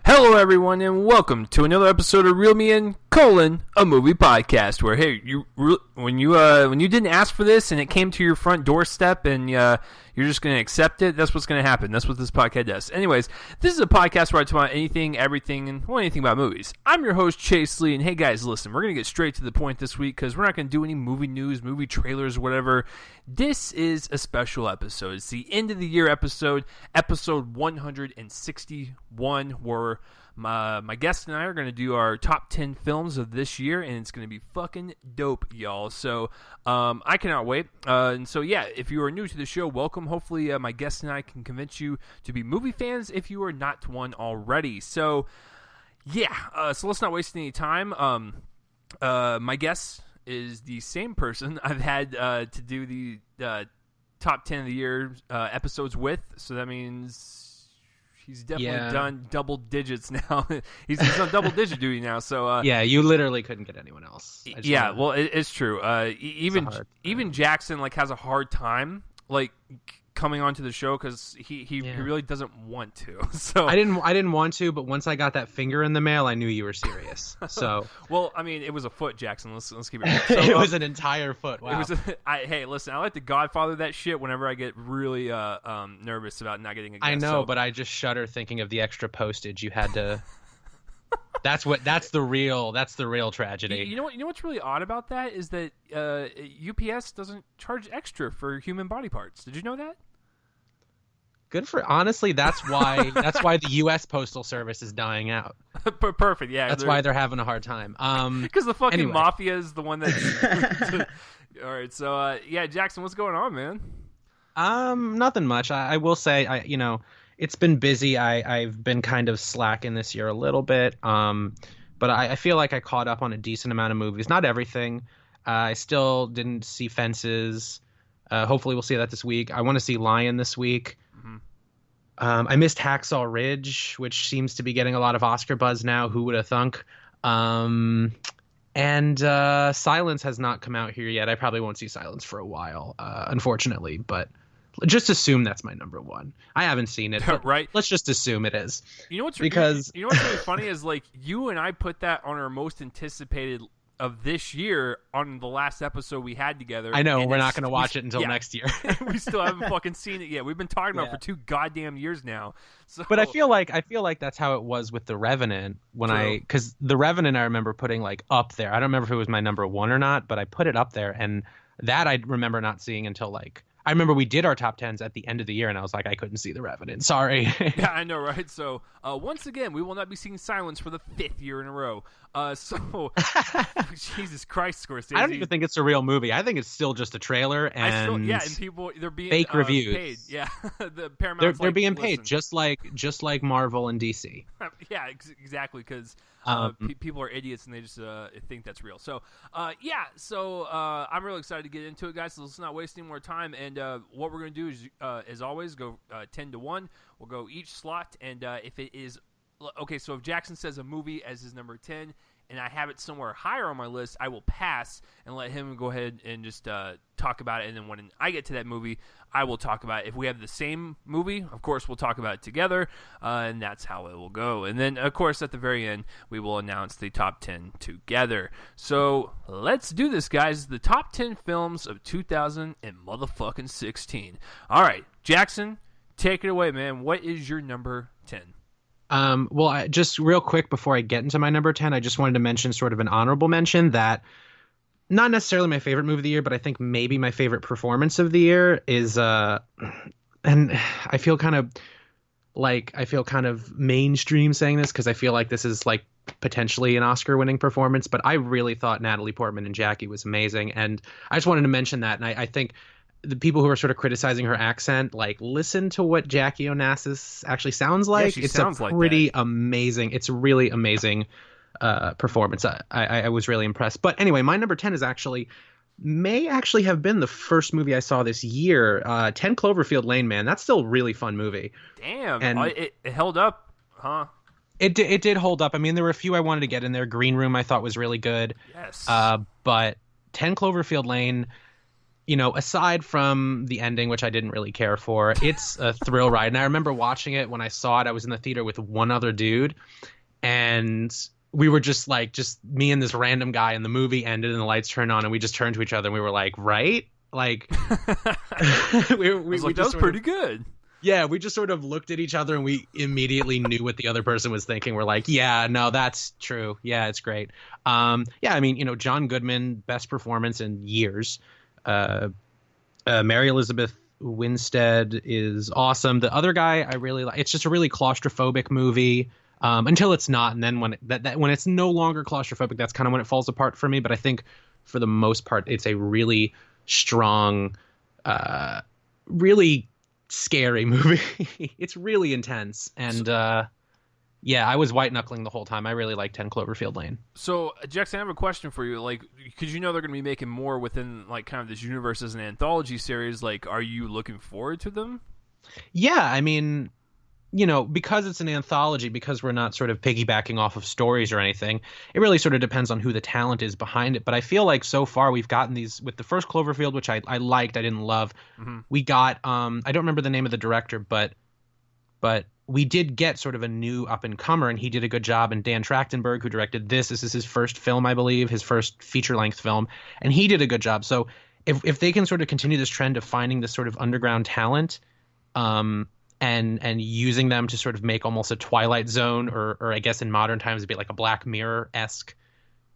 Hello, everyone, and welcome to another episode of Reel Me In: a movie podcast. Where when you didn't ask for this and it came to your front doorstep and you're just going to accept it, that's what's going to happen. That's what this podcast does. Anyways, this is a podcast where I talk about anything, everything, and anything about movies. I'm your host, Chase Lee, and hey guys, listen, we're going to get straight to the point this week because we're not going to do any movie news, movie trailers, whatever. This is a special episode. It's the end of the year episode 161, where my guest and I are going to do our top 10 films of this year, and it's going to be fucking dope, y'all. So I cannot wait. And so, yeah, if you are new to the show, welcome. Hopefully my guest and I can convince you to be movie fans if you are not one already. So, yeah, so let's not waste any time. My guest is the same person I've had to do the top 10 of the year episodes with, so that means he's definitely done double digits now. he's on double digit duty now. So yeah, you literally couldn't get anyone else. Yeah, well, it's true. Even Jackson has a hard time coming onto the show because he really doesn't want to. So I didn't want to, but once I got that finger in the mail, I knew you were serious. So well, I mean, it was a foot, Jackson. Let's keep it real. So, it was an entire foot. Wow. Hey, listen, I like to Godfather that shit whenever I get really nervous about not getting a guest. I know, but I just shudder thinking of the extra postage you had to. That's the real tragedy. You know what's really odd about that is that UPS doesn't charge extra for human body parts. Did you know that? Honestly, that's why the U.S. Postal Service is dying out. Perfect, yeah. That's why they're having a hard time. Because the fucking mafia is the one that's... All right, so, yeah, Jackson, what's going on, man? Nothing much. I will say, it's been busy. I've been kind of slacking this year a little bit, but I feel like I caught up on a decent amount of movies. Not everything. I still didn't see Fences. Hopefully we'll see that this week. I want to see Lion this week. I missed Hacksaw Ridge, which seems to be getting a lot of Oscar buzz now. Who would have thunk? And Silence has not come out here yet. I probably won't see Silence for a while, unfortunately. But just assume that's my number one. I haven't seen it, but right? Let's just assume it is. You know what's really funny is you and I put that on our most anticipated of this year on the last episode we had together. I know, we're not going to watch it until next year. We still haven't fucking seen it yet. We've been talking about it for 2 goddamn years now. So, but I feel like that's how it was with The Revenant because The Revenant I remember putting up there. I don't remember if it was my number one or not, but I put it up there, and that I remember not seeing until I remember we did our top 10s at the end of the year, and I was like, I couldn't see The Revenant. Sorry. Yeah, I know, right? So, once again, we will not be seeing Silence for the 5th year in a row. Jesus Christ, Scorsese. I don't even think it's a real movie. I think it's still just a trailer, and people, they're being fake reviews. Paid. Yeah, the Paramount's they're being paid, just like Marvel and DC. Yeah, exactly, because people are idiots and they just think that's real. So, I'm really excited to get into it, guys. So let's not waste any more time. And what we're going to do is, as always, go 10-1. We'll go each slot, and if it is okay, so if Jackson says a movie as his number 10, and I have it somewhere higher on my list, I will pass and let him go ahead and just talk about it. And then when I get to that movie, I will talk about it. If we have the same movie, of course, we'll talk about it together, and that's how it will go. And then, of course, at the very end, we will announce the top 10 together. So let's do this, guys. The top 10 films of 2016. All right, Jackson, take it away, man. What is your number 10? Well, just real quick before I get into my number 10, I just wanted to mention sort of an honorable mention that not necessarily my favorite movie of the year, but I think maybe my favorite performance of the year is, and I feel kind of mainstream saying this because I feel like this is potentially an Oscar winning performance, but I really thought Natalie Portman and Jackie was amazing. And I just wanted to mention that. And I think the people who are sort of criticizing her accent, listen to what Jackie Onassis actually sounds like. Yeah, it's amazing. It's a really amazing performance. I was really impressed. But anyway, my number 10 may actually have been the first movie I saw this year. 10 Cloverfield Lane, man. That's still a really fun movie. Damn. And it held up, huh? It did hold up. I mean, there were a few I wanted to get in there. Green Room I thought was really good. Yes. But 10 Cloverfield Lane, aside from the ending, which I didn't really care for, it's a thrill ride. And I remember watching it when I saw it. I was in the theater with one other dude, and we were just me and this random guy, and the movie ended and the lights turned on, and we just turned to each other and we were like, right? Like, that was pretty good. Yeah, we just sort of looked at each other and we immediately knew what the other person was thinking. We're like, yeah, no, that's true. Yeah, it's great. Yeah, I mean, John Goodman, best performance in years. Mary Elizabeth Winstead is awesome. The other guy I really like. It's just a really claustrophobic movie until it's not, and then when when it's no longer claustrophobic, that's kind of when it falls apart for me. But I think for the most part, it's a really strong, really scary movie. It's really intense, and yeah, I was white knuckling the whole time. I really like 10 Cloverfield Lane. So, Jackson, I have a question for you. Like, because they're going to be making more within like kind of this universe as an anthology series. Like, are you looking forward to them? Yeah, I mean, because it's an anthology, because we're not sort of piggybacking off of stories or anything, it really sort of depends on who the talent is behind it. But I feel like so far we've gotten these with the first Cloverfield, which I liked, I didn't love. Mm-hmm. We got I don't remember the name of the director, but we did get sort of a new up-and-comer, and he did a good job. And Dan Trachtenberg, who directed this is his first film, I believe, his first feature-length film, and he did a good job. So if they can sort of continue this trend of finding this sort of underground talent, and using them to sort of make almost a Twilight Zone, or I guess in modern times it'd be like a Black Mirror-esque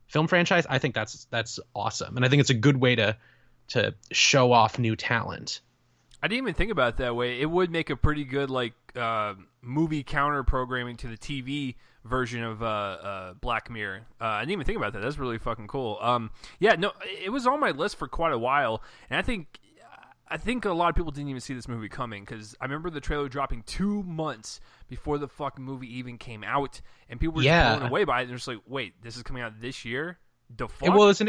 film franchise, I think that's awesome. And I think it's a good way to show off new talent. I didn't even think about it that way. It would make a pretty good like movie counter programming to the TV version of Black Mirror. I didn't even think about that. That's really fucking cool. Yeah, no, it was on my list for quite a while, and I think a lot of people didn't even see this movie coming, because I remember the trailer dropping 2 months before the fucking movie even came out, and people were just blown away by it. They're just like, wait, this is coming out this year? The fuck? Well, it's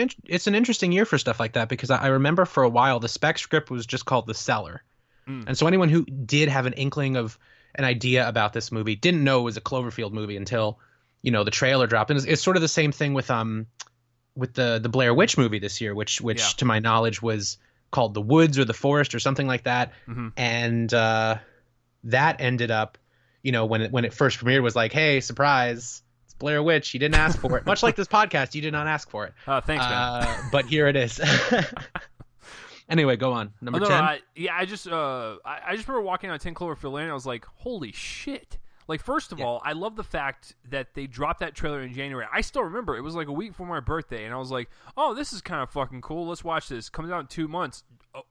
an interesting year for stuff like that, because I remember for a while the spec script was just called The Cellar. And so anyone who did have an inkling of an idea about this movie didn't know it was a Cloverfield movie until, the trailer dropped. And it's sort of the same thing with the Blair Witch movie this year, which to my knowledge was called The Woods or The Forest or something like that. Mm-hmm. And that ended up, when it first premiered, was like, hey, surprise, it's Blair Witch. You didn't ask for it. Much like this podcast, you did not ask for it. Thanks, man. But here it is. Anyway, go on. Number 10. I just remember walking on 10 Cloverfield Lane, and I was like, holy shit. Like, first of all, I love the fact that they dropped that trailer in January. I still remember. It was like a week before my birthday, and I was like, oh, this is kind of fucking cool. Let's watch this. Comes out in 2 months. Oh,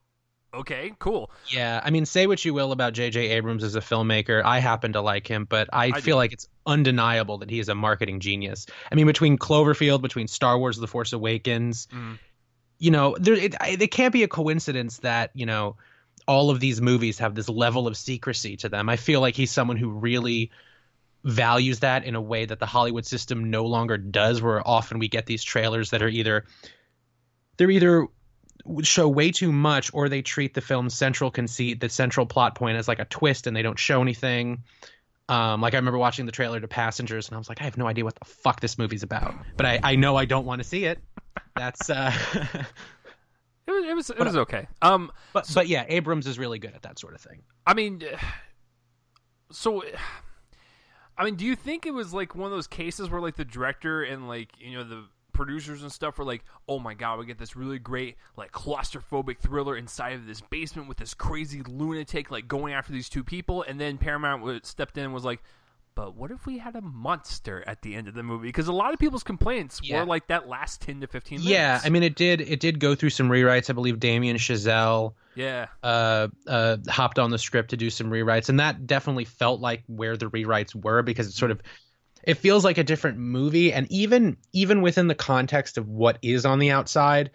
okay, cool. Yeah, I mean, say what you will about J.J. Abrams as a filmmaker. I happen to like him, but I feel like it's undeniable that he is a marketing genius. I mean, between Cloverfield, between Star Wars The Force Awakens, it can't be a coincidence that, all of these movies have this level of secrecy to them. I feel like he's someone who really values that in a way that the Hollywood system no longer does, where often we get these trailers that are either show way too much, or they treat the film's central conceit, the central plot point, as like a twist, and they don't show anything. Like I remember watching the trailer to Passengers, and I was like, I have no idea what the fuck this movie's about, but I know I don't want to see it. That's It was okay. But yeah, Abrams is really good at that sort of thing. I mean, do you think it was like one of those cases where like the director and like the producers and stuff were like, oh my god, we get this really great like claustrophobic thriller inside of this basement with this crazy lunatic like going after these two people, and then Paramount stepped in and was like, but what if we had a monster at the end of the movie? Because a lot of people's complaints were like that last 10 to 15 minutes. Yeah, I mean, it did go through some rewrites. I believe Damien Chazelle hopped on the script to do some rewrites, and that definitely felt like where the rewrites were, because it feels like a different movie. And even within the context of what is on the outside,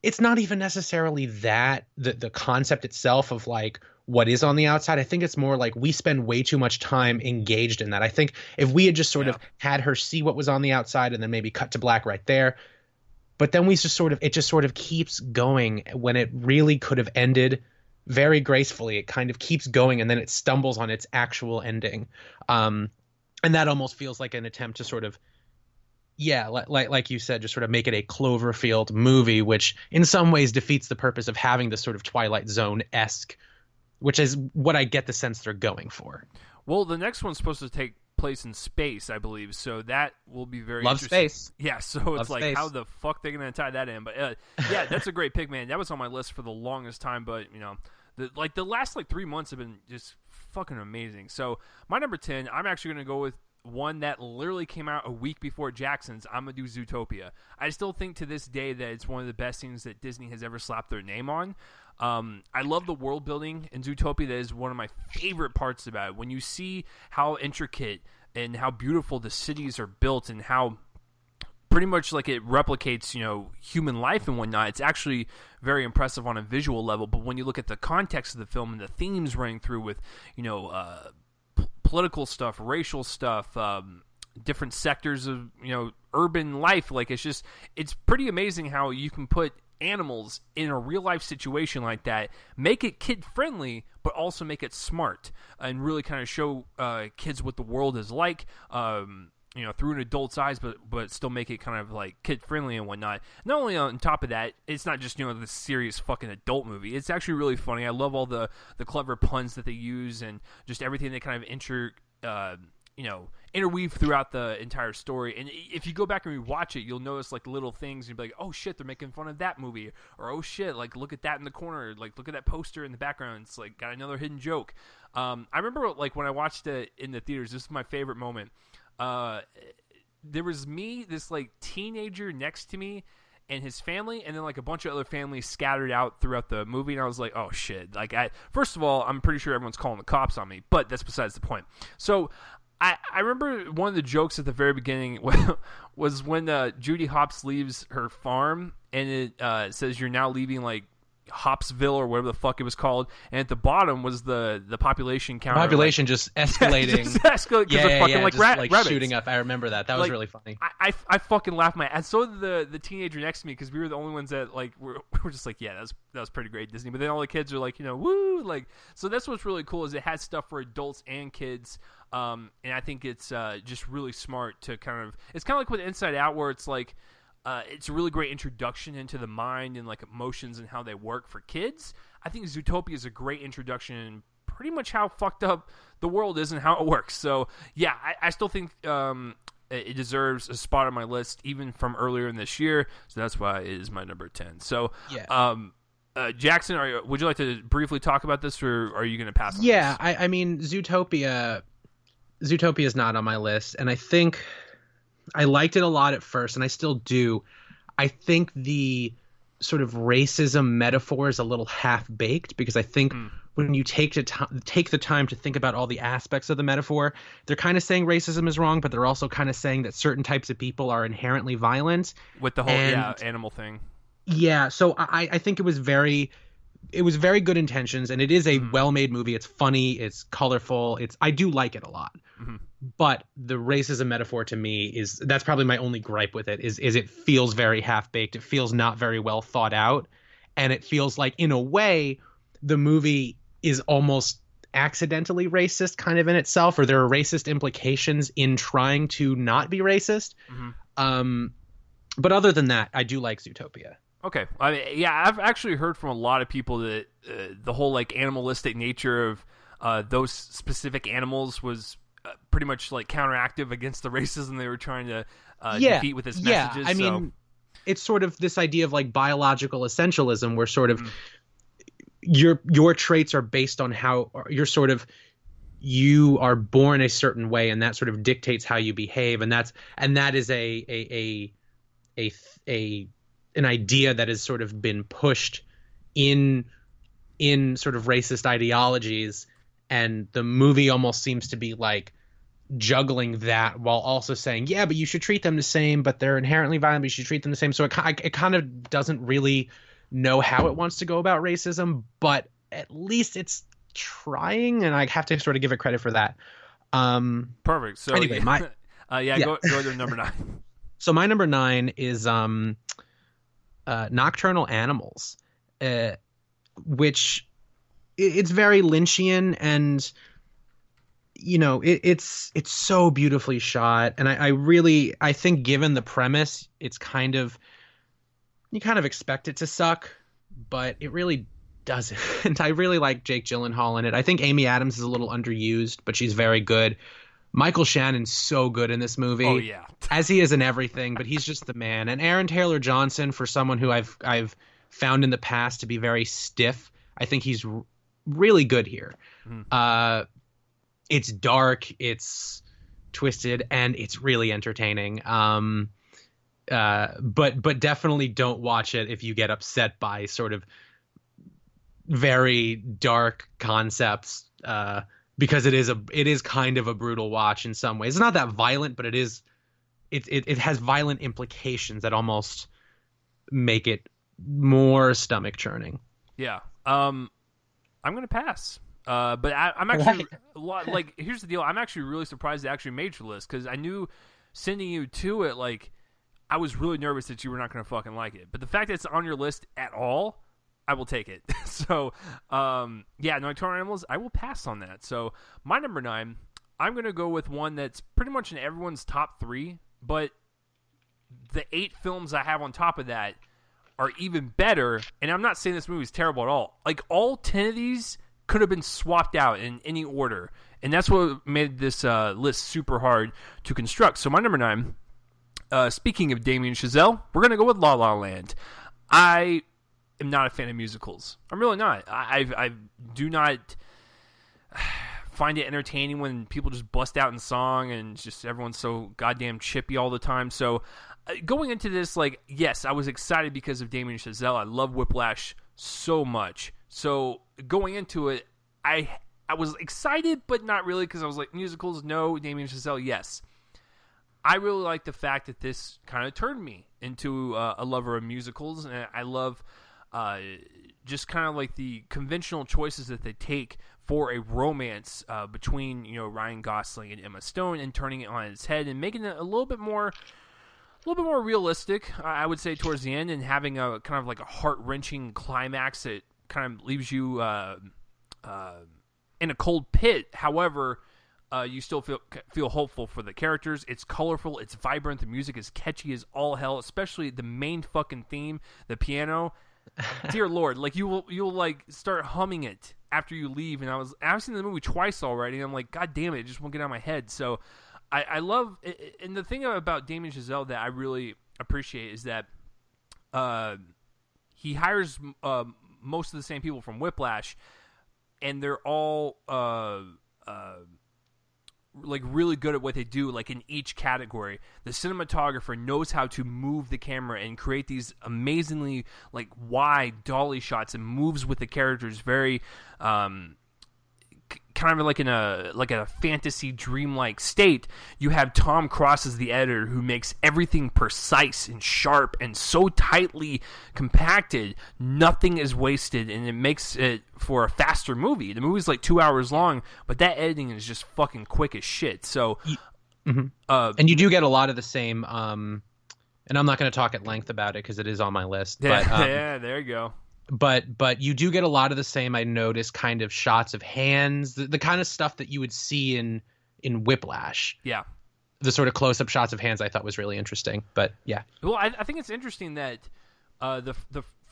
it's not even necessarily that the concept itself of like what is on the outside. I think it's more like we spend way too much time engaged in that. I think if we had just sort of had her see what was on the outside and then maybe cut to black right there, but then it just sort of keeps going when it really could have ended very gracefully. It kind of keeps going, and then it stumbles on its actual ending. And that almost feels like an attempt to sort of, Yeah, like you said, just sort of make it a Cloverfield movie, which in some ways defeats the purpose of having this sort of Twilight Zone-esque, which is what I get the sense they're going for. Well, the next one's supposed to take place in space, I believe, so that will be very Love interesting. space. Yeah, so Love it's like, space. how the fuck they're gonna tie that in? But yeah, that's a great pick, man. That was on my list for the longest time, but the last 3 months have been just fucking amazing. So my number 10, I'm actually gonna go with one that literally came out a week before Jackson's. I'm gonna do Zootopia. I still think to this day that it's one of the best things that Disney has ever slapped their name on. I love the world building in Zootopia. That is one of my favorite parts about it. When you see how intricate and how beautiful the cities are built, and how pretty much like it replicates, human life and whatnot. It's actually very impressive on a visual level. But when you look at the context of the film and the themes running through with, political stuff, racial stuff, different sectors of, urban life, it's pretty amazing how you can put animals in a real life situation like that, make it kid friendly, but also make it smart and really kind of show kids what the world is like, through an adult's eyes, but still make it kind of like kid friendly and whatnot. Not only on top of that, it's not just the serious fucking adult movie. It's actually really funny. I love all the clever puns that they use and just everything they kind of interweave throughout the entire story. And if you go back and rewatch it, you'll notice like little things. You'll be like, oh shit, they're making fun of that movie, or oh shit, like look at that in the corner, like look at that poster in the background. It's like got another hidden joke. I remember like when I watched it in the theaters, this is my favorite moment. There was me, this like teenager next to me, and his family, and then like a bunch of other families scattered out throughout the movie, and I was like, oh shit. Like, first of all, I'm pretty sure everyone's calling the cops on me, but that's besides the point. So I remember one of the jokes at the very beginning was when Judy Hopps leaves her farm, and it says you're now leaving like Hopsville or whatever the fuck it was called, and at the bottom was the population count. Population just escalating. Just escalating because they're fucking like rabbits shooting up. I remember that. That was really funny. I fucking laughed my ass. So did the teenager next to me, because we were the only ones that like were just like, yeah, that was pretty great, Disney. But then all the kids are like, woo, like. So that's what's really cool, is it has stuff for adults and kids. And I think it's just really smart to it's kind of like with Inside Out, where it's like, it's a really great introduction into the mind and like emotions and how they work for kids. I think Zootopia is a great introduction in pretty much how fucked up the world is and how it works. So yeah, I still think it deserves a spot on my list, even from earlier in this year. So that's why it is my number 10. So yeah. Jackson, would you like to briefly talk about this, or are you going to pass on this? I mean, Zootopia is not on my list, and I think I liked it a lot at first, and I still do. I think the sort of racism metaphor is a little half-baked, because I think when you take the time to think about all the aspects of the metaphor, they're kind of saying racism is wrong, but they're also kind of saying that certain types of people are inherently violent. With the whole animal thing. Yeah, so I think it was very good intentions, and it is a well-made movie. It's funny, it's colorful, I do like it a lot. Mm-hmm. But the racism metaphor to me that's probably my only gripe with it, is it feels very half-baked. It feels not very well thought out, and it feels like, in a way, the movie is almost accidentally racist kind of in itself, or there are racist implications in trying to not be racist. Mm-hmm. But other than that, I do like Zootopia. Okay. I mean, yeah, I've actually heard from a lot of people that the whole like animalistic nature of those specific animals was pretty much like counteractive against the racism they were trying to defeat with its messages. I mean, it's sort of this idea of like biological essentialism, where sort of your traits are based on how you are born a certain way, and that sort of dictates how you behave, and that is an idea that has sort of been pushed in sort of racist ideologies, and the movie almost seems to be like juggling that while also saying, yeah, but you should treat them the same, but they're inherently violent, but you should treat them the same. So it kind of doesn't really know how it wants to go about racism, but at least it's trying, and I have to sort of give it credit for that. Perfect. So anyway, go to number 9. So my number 9 is Nocturnal Animals, which it's very Lynchian, and it's so beautifully shot, and I think given the premise, it's kind of you kind of expect it to suck, but it really doesn't. And I really like Jake Gyllenhaal in it. I think Amy Adams is a little underused, but she's very good. Michael Shannon's so good in this movie. Oh yeah, as he is in everything, but he's just the man. And Aaron Taylor Johnson, for someone who I've found in the past to be very stiff, I think he's really good here. Mm. It's dark, it's twisted, and it's really entertaining. But definitely don't watch it if you get upset by sort of very dark concepts, because it is kind of a brutal watch in some ways. It's not that violent, but it has violent implications that almost make it more stomach churning. Yeah. I'm gonna pass. But I'm actually like, here's the deal. I'm actually really surprised it actually made your list, because I knew sending you to it, like, I was really nervous that you were not gonna fucking like it. But the fact that it's on your list at all, I will take it. So, yeah, Nocturnal Animals, I will pass on that. So, my number 9, I'm going to go with one that's pretty much in everyone's top 3, but the 8 films I have on top of that are even better, and I'm not saying this movie is terrible at all. Like, all 10 of these could have been swapped out in any order, and that's what made this list super hard to construct. So, my number 9, speaking of Damien Chazelle, we're going to go with La La Land. I am not a fan of musicals. I'm really not. I do not find it entertaining when people just bust out in song and just everyone's so goddamn chippy all the time. So going into this, like, yes, I was excited because of Damien Chazelle. I love Whiplash so much. So going into it, I was excited, but not really, because I was like, musicals, no. Damien Chazelle, yes. I really like the fact that this kind of turned me into a lover of musicals, and I love just kind of like the conventional choices that they take for a romance between, Ryan Gosling and Emma Stone, and turning it on its head and making it a little bit more realistic, I would say, towards the end, and having a kind of like a heart-wrenching climax that kind of leaves you in a cold pit. However, you still feel hopeful for the characters. It's colorful, it's vibrant, the music is catchy as all hell, especially the main fucking theme, the piano. Dear Lord, like you'll like start humming it after you leave. And I've seen the movie twice already, and I'm like, God damn it just won't get out of my head. So I love it. And the thing about Damien Chazelle that I really appreciate is that he hires most of the same people from Whiplash, and they're all like really good at what they do, like in each category. The cinematographer knows how to move the camera and create these amazingly like wide dolly shots, and moves with the characters very kind of like in a fantasy dreamlike state. You have Tom Cross as the editor, who makes everything precise and sharp and so tightly compacted, nothing is wasted, and it makes it for a faster movie. The movie's like 2 hours long, but that editing is just fucking quick as shit. So mm-hmm. And you do get a lot of the same and I'm not going to talk at length about it because it is on my list, but yeah, there you go. But you do get a lot of the same, I noticed, kind of shots of hands, the kind of stuff that you would see in Whiplash. Yeah. The sort of close-up shots of hands I thought was really interesting. But, yeah. Well, I think it's interesting that the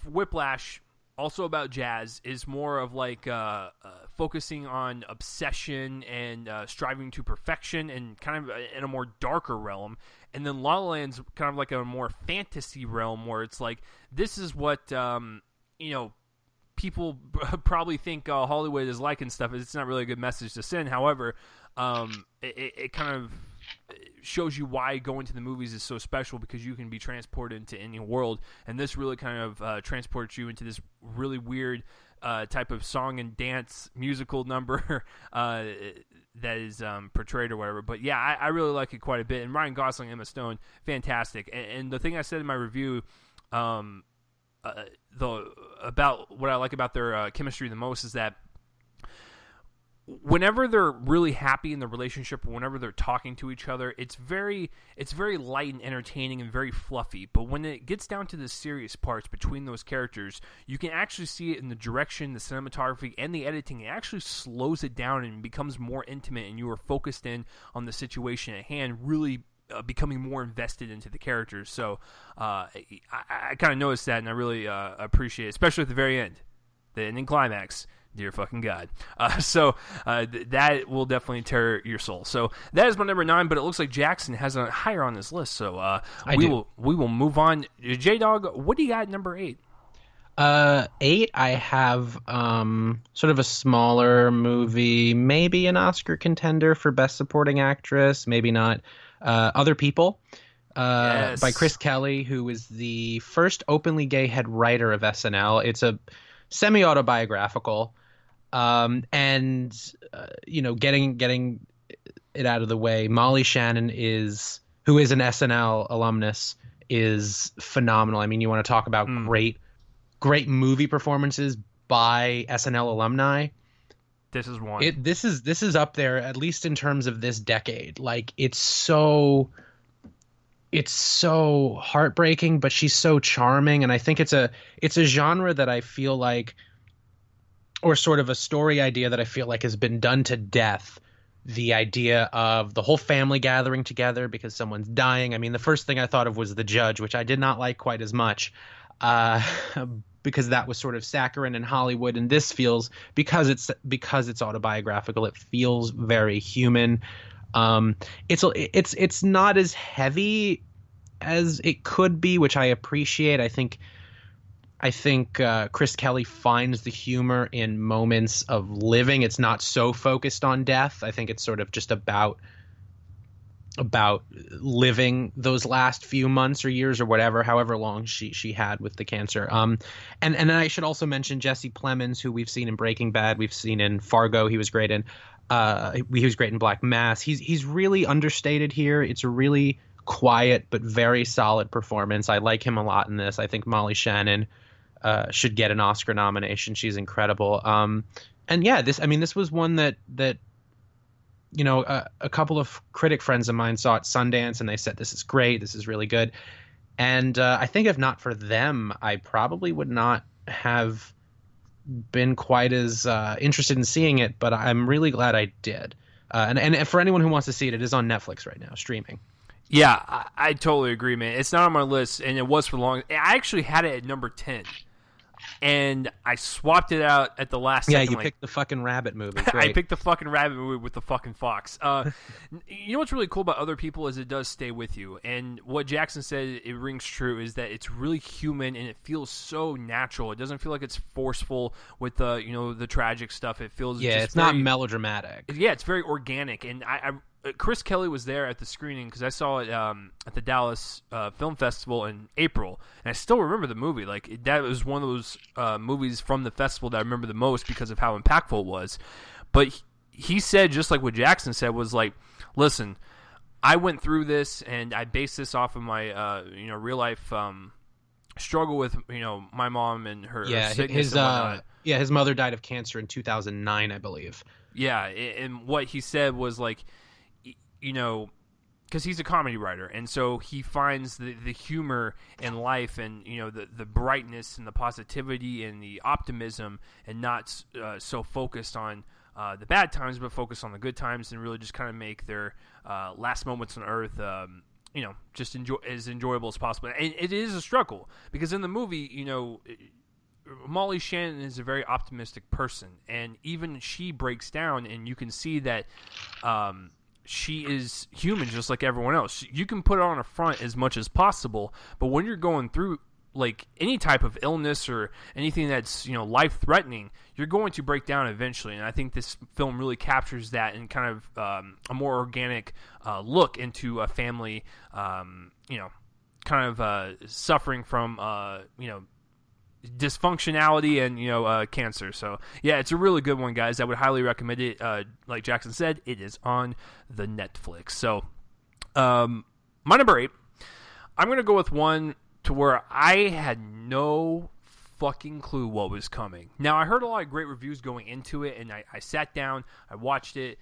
Whiplash, also about jazz, is more of like focusing on obsession and striving to perfection, and kind of in a more darker realm. And then La La Land's kind of like a more fantasy realm, where it's like, this is what people probably think Hollywood is like and stuff. It's not really a good message to send. However, it kind of shows you why going to the movies is so special, because you can be transported into any world. And this really kind of transports you into this really weird type of song and dance musical number that is portrayed or whatever. But yeah, I really like it quite a bit. And Ryan Gosling, Emma Stone, fantastic. And the thing I said in my review, about what I like about their chemistry the most, is that whenever they're really happy in the relationship, or whenever they're talking to each other, it's very light and entertaining and very fluffy. But when it gets down to the serious parts between those characters, you can actually see it in the direction, the cinematography, and the editing. It actually slows it down and becomes more intimate, and you are focused in on the situation at hand, really becoming more invested into the characters. So I kind of noticed that, and I really appreciate it, especially at the very end, the ending climax. Dear fucking God. That will definitely tear your soul. So that is my number 9, but it looks like Jackson has a higher on this list. So we will move on. J-Dog, what do you got at number 8? 8, I have sort of a smaller movie, maybe an Oscar contender for Best Supporting Actress, maybe not. Other People, yes. by Chris Kelly, who is the first openly gay head writer of SNL. It's a semi-autobiographical, getting it out of the way, Molly Shannon who is an SNL alumnus, is phenomenal. I mean, you want to talk about great movie performances by SNL alumni. This is one. This is up there, at least in terms of this decade. Like, it's so heartbreaking, but she's so charming, and I think it's a genre that I feel like, or sort of a story idea that I feel like has been done to death. The idea of the whole family gathering together because someone's dying. I mean, the first thing I thought of was The Judge, which I did not like quite as much, because that was sort of saccharine in Hollywood, and this feels, because it's autobiographical, it feels very human. It's not as heavy as it could be, which I appreciate. I think Chris Kelly finds the humor in moments of living. It's not so focused on death. I think it's sort of just about living those last few months or years or whatever, however long she had with the cancer. And then I should also mention Jesse Plemons, who we've seen in Breaking Bad, we've seen in Fargo. He was great in Black Mass. He's really understated here. It's a really quiet but very solid performance. I like him a lot in this. I think Molly Shannon should get an Oscar nomination. She's incredible. And yeah, this was one that a couple of critic friends of mine saw at Sundance, and they said, this is great, this is really good. And I think if not for them, I probably would not have been quite as interested in seeing it, but I'm really glad I did. And for anyone who wants to see it, it is on Netflix right now, streaming. Yeah, I totally agree, man. It's not on my list, and it was for long. I actually had it at number 10. And I swapped it out at the last second. Yeah, you picked the fucking rabbit movie. I picked the fucking rabbit movie with the fucking fox. You know what's really cool about Other People is it does stay with you. And what Jackson said, it rings true, is that it's really human and it feels so natural. It doesn't feel like it's forceful with the tragic stuff. It feels it's not melodramatic. Yeah, it's very organic. And Chris Kelly was there at the screening because I saw it at the Dallas Film Festival in April, and I still remember the movie. Like, that was one of those movies from the festival that I remember the most because of how impactful it was. But he said, just like what Jackson said, was like, listen, I went through this, and I based this off of my real life struggle with my mom and her sickness and whatnot. His mother died of cancer in 2009, I believe. Yeah, and what he said was like, because he's a comedy writer, and so he finds the humor in life, and the brightness and the positivity and the optimism, and not so focused on the bad times, but focused on the good times, and really just kind of make their last moments on Earth, just as enjoyable as possible. And it is a struggle because in the movie, Molly Shannon is a very optimistic person, and even she breaks down, and you can see that. She is human just like everyone else. You can put it on a front as much as possible, but when you're going through like any type of illness or anything that's life-threatening, you're going to break down eventually. And I think this film really captures that in kind of a more organic look into a family, suffering from dysfunctionality and cancer. So yeah, it's a really good one, guys. I would highly recommend it. Like Jackson said, it is on the Netflix. So my number 8, I'm gonna go with one to where I had no fucking clue what was coming. Now, I heard a lot of great reviews going into it, and I sat down, I watched it.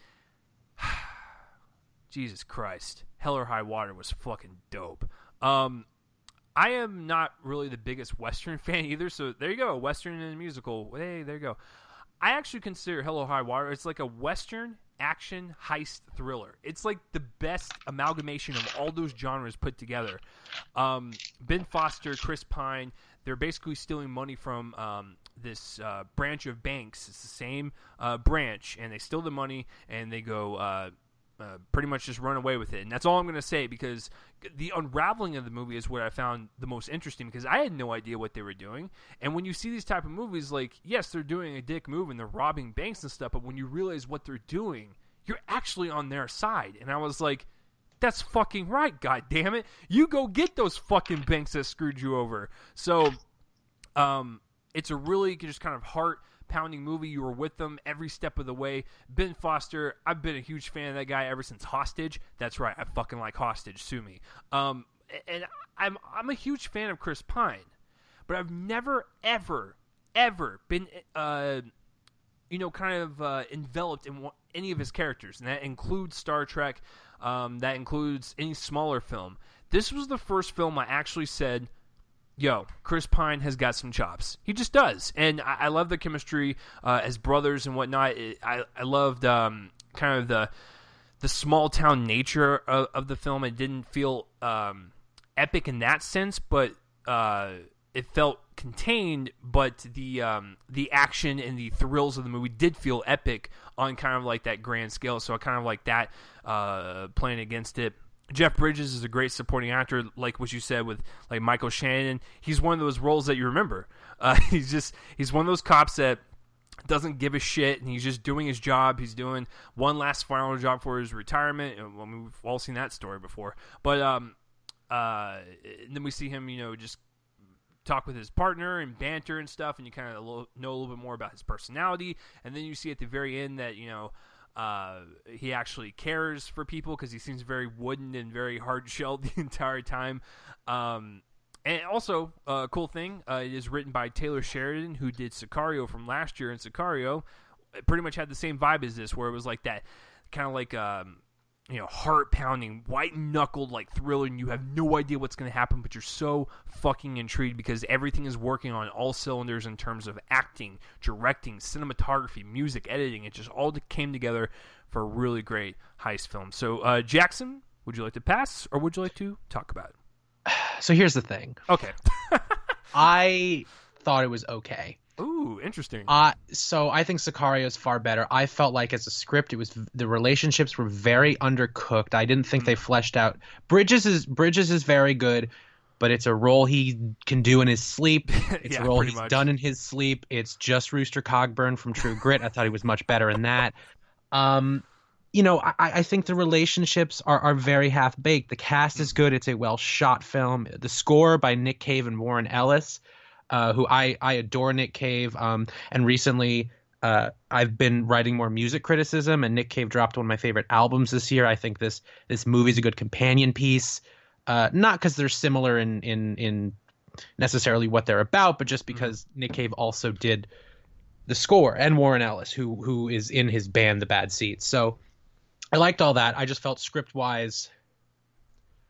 Jesus Christ. Hell or High Water was fucking dope. I am not really the biggest Western fan either, so there you go, a Western and a musical. Hey, there you go. I actually consider Hell or High Water, it's like a Western action heist thriller. It's like the best amalgamation of all those genres put together. Ben Foster, Chris Pine, they're basically stealing money from this branch of banks. It's the same branch, and they steal the money, and they go pretty much just run away with it. And that's all I'm going to say, because the unraveling of the movie is what I found the most interesting, because I had no idea what they were doing. And when you see these type of movies, like, yes, they're doing a dick move and they're robbing banks and stuff, but when you realize what they're doing, you're actually on their side. And I was like, that's fucking right, god damn it. You go get those fucking banks that screwed you over. So it's a really just kind of heart-pounding movie. You were with them every step of the way. Ben Foster, I've been a huge fan of that guy ever since Hostage. That's right, I fucking like Hostage. Sue me. And I'm a huge fan of Chris Pine, but I've never, ever been, enveloped in any of his characters, and that includes Star Trek. That includes any smaller film. This was the first film I actually said, yo, Chris Pine has got some chops. He just does. And I love the chemistry as brothers and whatnot. I loved kind of the small-town nature of the film. It didn't feel epic in that sense, but it felt contained. But the action and the thrills of the movie did feel epic on kind of like that grand scale. So I kind of like that playing against it. Jeff Bridges is a great supporting actor, like what you said with like Michael Shannon. He's one of those roles that you remember. He's one of those cops that doesn't give a shit, and he's just doing his job. He's doing one last final job for his retirement. I mean, we've all seen that story before. But then we see him, just talk with his partner and banter and stuff, and you kind of know a little bit more about his personality. And then you see at the very end that, he actually cares for people, because he seems very wooden and very hard-shelled the entire time. And also, a cool thing, it is written by Taylor Sheridan, who did Sicario from last year, and Sicario pretty much had the same vibe as this, where it was like that kind of like heart-pounding, white-knuckled like thriller, and you have no idea what's going to happen, but you're so fucking intrigued because everything is working on all cylinders in terms of acting, directing, cinematography, music, editing. It just all came together for a really great heist film. So, Jackson, would you like to pass, or would you like to talk about it? So here's the thing. Okay. I thought it was okay. Ooh, interesting. So I think Sicario is far better. I felt like as a script, the relationships were very undercooked. I didn't think they fleshed out. Bridges is very good, but it's a role he can do in his sleep. It's a role he's done in his sleep. It's just Rooster Cogburn from True Grit. I thought he was much better in that. I think the relationships are very half-baked. The cast is good. It's a well-shot film. The score by Nick Cave and Warren Ellis, who I adore Nick Cave. And recently I've been writing more music criticism, and Nick Cave dropped one of my favorite albums this year. I think this movie is a good companion piece, not because they're similar in necessarily what they're about, but just because Nick Cave also did the score, and Warren Ellis, who is in his band, The Bad Seeds. So I liked all that. I just felt script-wise,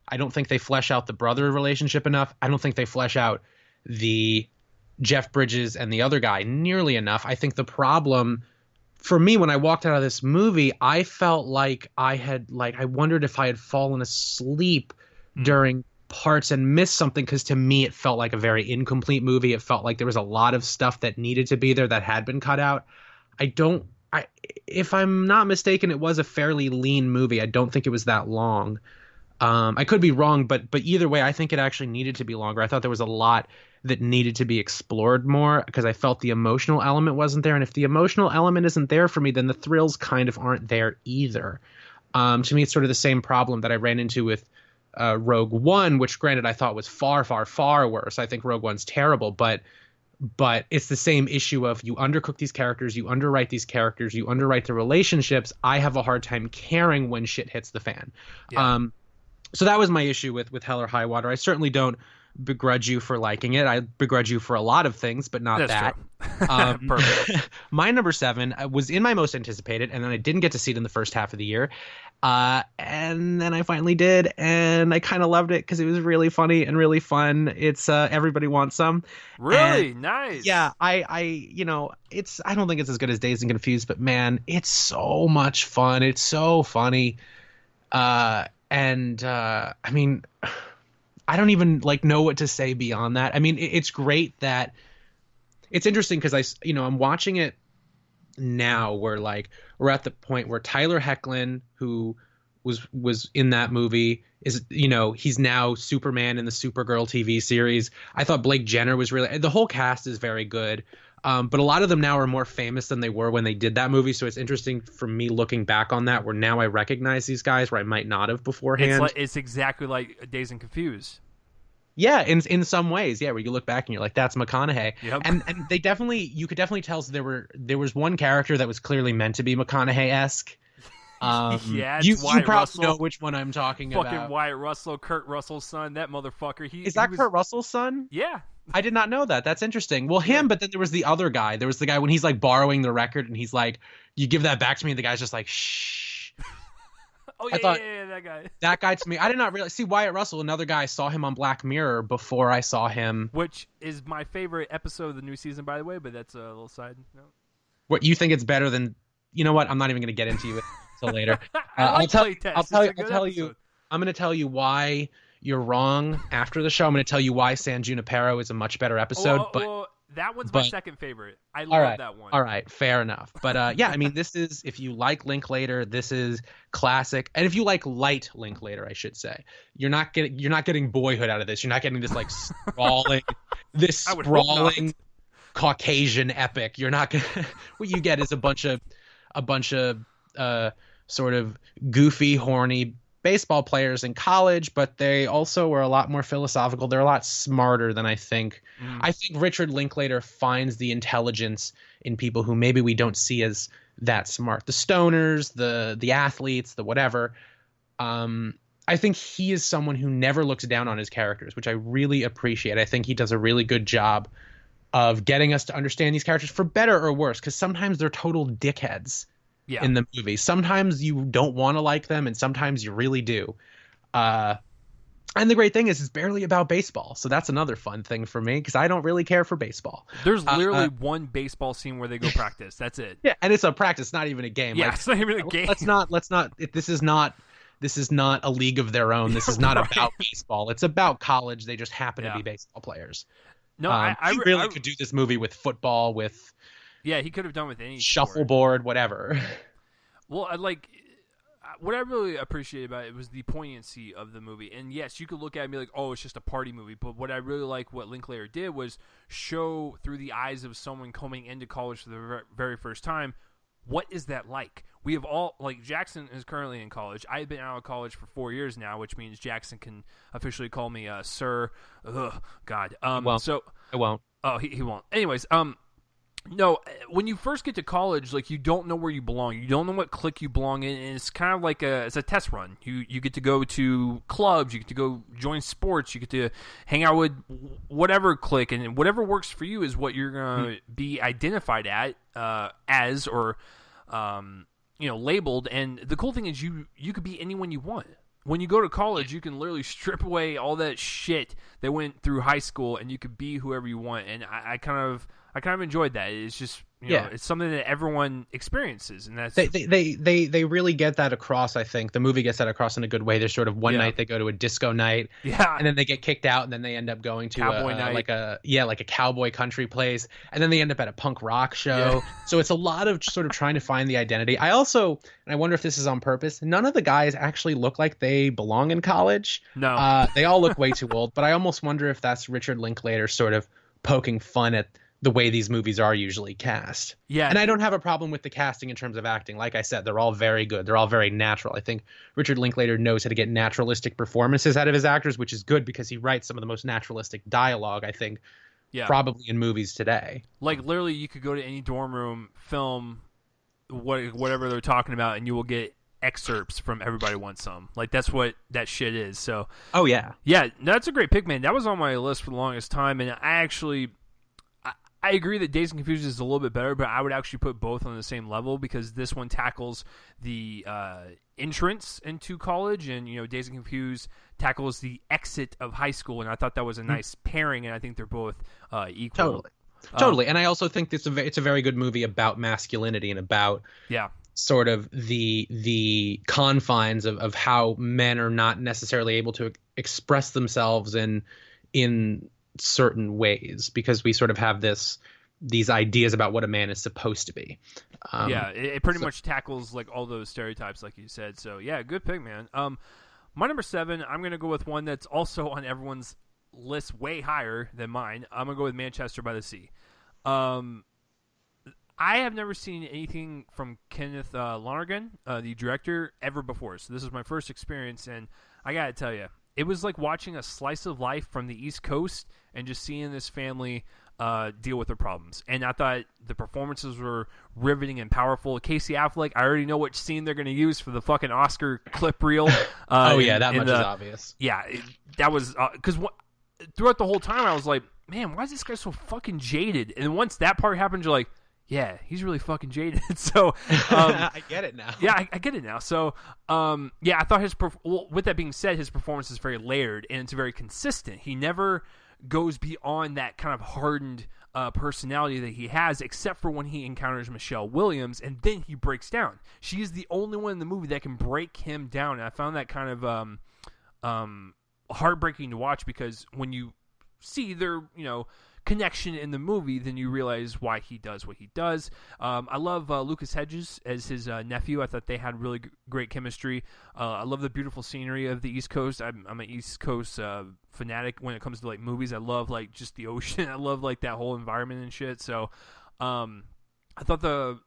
I don't think they flesh out the brother relationship enough. I don't think they flesh out the Jeff Bridges and the other guy nearly enough. I think the problem for me when I walked out of this movie, I felt like I wondered if I had fallen asleep during parts and missed something, because to me it felt like a very incomplete movie. It felt like there was a lot of stuff that needed to be there that had been cut out. If I'm not mistaken, it was a fairly lean movie. I don't think it was that long. I could be wrong, but either way, I think it actually needed to be longer. I thought there was a lot that needed to be explored more, because I felt the emotional element wasn't there. And if the emotional element isn't there for me, then the thrills kind of aren't there either. To me, it's sort of the same problem that I ran into with Rogue One, which granted I thought was far, far, far worse. I think Rogue One's terrible, but it's the same issue of you undercook these characters, you underwrite these characters, you underwrite the relationships. I have a hard time caring when shit hits the fan. Yeah. So that was my issue with Hell or High Water. I certainly don't begrudge you for liking it. I begrudge you for a lot of things, but not that. Perfect. My number 7 was in my most anticipated, and then I didn't get to see it in the first half of the year. And then I finally did, and I kind of loved it because it was really funny and really fun. It's Everybody Wants Some. Really? And, nice. Yeah, I don't think it's as good as Dazed and Confused, but man, it's so much fun. It's so funny. I mean, I don't even know what to say beyond that. I mean, it's great that it's interesting because I'm watching it now where we're at the point where Tyler Hoechlin, who was in that movie, is he's now Superman in the Supergirl TV series. I thought Blake Jenner was the whole cast is very good. But a lot of them now are more famous than they were when they did that movie. So it's interesting for me looking back on that, where now I recognize these guys where I might not have beforehand. It's exactly like Dazed and Confused. Yeah, in some ways, yeah, where you look back and you're like, that's McConaughey. Yep. And you could definitely tell there was one character that was clearly meant to be McConaughey-esque. Yeah, you probably Russell, know which one I'm talking fucking about. Fucking Wyatt Russell, Kurt Russell's son, that motherfucker. Is that Kurt Russell's son? Yeah. I did not know that. That's interesting. Well, him, but then there was the other guy. There was the guy when he's borrowing the record and he's like, you give that back to me, and the guy's just like, shh. Oh, yeah, that guy. That guy to me, I did not realize. See, Wyatt Russell, another guy, I saw him on Black Mirror before I saw him. Which is my favorite episode of the new season, by the way, but that's a little side note. What, you think it's better than, you know what? I'm not even going to get into it until later. I'm going to tell you why you're wrong after the show. I'm going to tell you why San Junipero is a much better episode. That one's my second favorite. I love that one. All right, fair enough. But yeah, I mean, this is, if you like Linklater, this is classic. And if you like light Linklater, I should say, you're not getting Boyhood out of this. You're not getting this sprawling Caucasian epic. You're not gonna. What you get is a bunch of sort of goofy, horny baseball players in college, but they also were a lot more philosophical. They're a lot smarter than I think. I think Richard Linklater finds the intelligence in people who maybe we don't see as that smart. The stoners, the athletes, the whatever. I think he is someone who never looks down on his characters, which I really appreciate. I think he does a really good job of getting us to understand these characters for better or worse, because sometimes they're total dickheads. Yeah. In the movie. Sometimes you don't want to like them, and sometimes you really do. And the great thing is it's barely about baseball. So that's another fun thing for me, because I don't really care for baseball. There's literally one baseball scene where they go practice. That's it. Yeah, and it's a practice, not even a game. Yeah, it's not even a game. Let's not. This is not a league of their own. This is not right. About baseball. It's about college. They just happen to be baseball players. No, I really could do this movie with football, with. Yeah, he could have done with any shuffleboard, whatever. Well, what I really appreciated about it was the poignancy of the movie. And yes, you could look at it and be like, oh, it's just a party movie. But what I really like what Linklater did was show through the eyes of someone coming into college for the very first time, what is that like? We have all, Jackson is currently in college. I've been out of college for 4 years now, which means Jackson can officially call me sir. Ugh, God. Well, so I won't. Oh, he won't. Anyways, no, when you first get to college, you don't know where you belong. You don't know what clique you belong in, and it's kind of like it's a test run. You get to go to clubs, you get to go join sports, you get to hang out with whatever clique, and whatever works for you is what you're gonna be identified as or labeled. And the cool thing is you could be anyone you want. When you go to college, you can literally strip away all that shit that went through high school, and you could be whoever you want. And I kind of enjoyed that. It's just it's something that everyone experiences, and that's they really get that across. I think the movie gets that across in a good way. There's sort of one night they go to a disco night, and then they get kicked out, and then they end up going to cowboy night. like a cowboy country place, and then they end up at a punk rock show. So it's a lot of sort of trying to find the identity. I wonder if this is on purpose. None of the guys actually look like they belong in college. No, they all look way too old. But I almost wonder if that's Richard Linklater sort of poking fun at the way these movies are usually cast. Yeah. And I don't have a problem with the casting in terms of acting. Like I said, they're all very good. They're all very natural. I think Richard Linklater knows how to get naturalistic performances out of his actors, which is good because he writes some of the most naturalistic dialogue, I think, probably in movies today. Literally, you could go to any dorm room, film whatever they're talking about, and you will get excerpts from Everybody Wants Some. Like, that's what that shit is. So, oh yeah, that's a great pick, man. That was on my list for the longest time, and I agree that Dazed and Confused is a little bit better, but I would actually put both on the same level because this one tackles the entrance into college, and Dazed and Confused tackles the exit of high school, and I thought that was a nice pairing, and I think they're both equal. Totally. And I also think it's a very good movie about masculinity and about sort of the confines of how men are not necessarily able to express themselves in certain ways, because we sort of have these ideas about what a man is supposed to be. It pretty much tackles like all those stereotypes, like you said. So yeah, good pick, man. My number 7, I'm gonna go with one that's also on everyone's list, way higher than mine. I'm gonna go with Manchester by the Sea. I have never seen anything from Kenneth Lonergan, the director, ever before. So this is my first experience, and I gotta tell you, it was like watching a slice of life from the East Coast and just seeing this family deal with their problems. And I thought the performances were riveting and powerful. Casey Affleck, I already know which scene they're going to use for the fucking Oscar clip reel. That much is obvious. Yeah, that was because throughout the whole time I was like, man, why is this guy so fucking jaded? And once that part happened, you're like, yeah, he's really fucking jaded. So I get it now. Yeah, I get it now. So I thought with that being said, his performance is very layered and it's very consistent. He never goes beyond that kind of hardened personality that he has, except for when he encounters Michelle Williams, and then he breaks down. She is the only one in the movie that can break him down, and I found that kind of heartbreaking to watch, because when you see their connection in the movie, then you realize why he does what he does. I love Lucas Hedges as his nephew. I thought they had really great chemistry. I love the beautiful scenery of the East Coast. I'm an East Coast fanatic when it comes to like movies. I love like just the ocean. I love like that whole environment and shit. So I thought the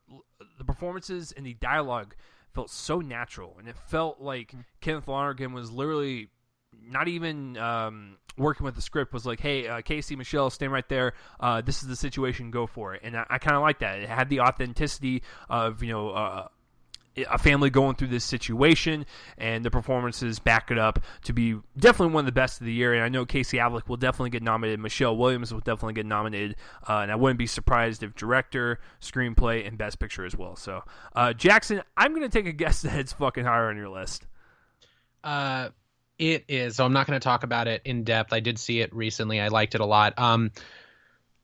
performances and the dialogue felt so natural, and it felt like Kenneth Lonergan was literally not even working with the script, was like, hey, Casey, Michelle, stand right there. This is the situation. Go for it. And I kind of like that. It had the authenticity of, a family going through this situation, and the performances back it up to be definitely one of the best of the year. And I know Casey Affleck will definitely get nominated. Michelle Williams will definitely get nominated. And I wouldn't be surprised if director, screenplay, and best picture as well. So, Jackson, I'm going to take a guess that it's fucking higher on your list. It is, so I'm not going to talk about it in depth. I did see it recently. I liked it a lot.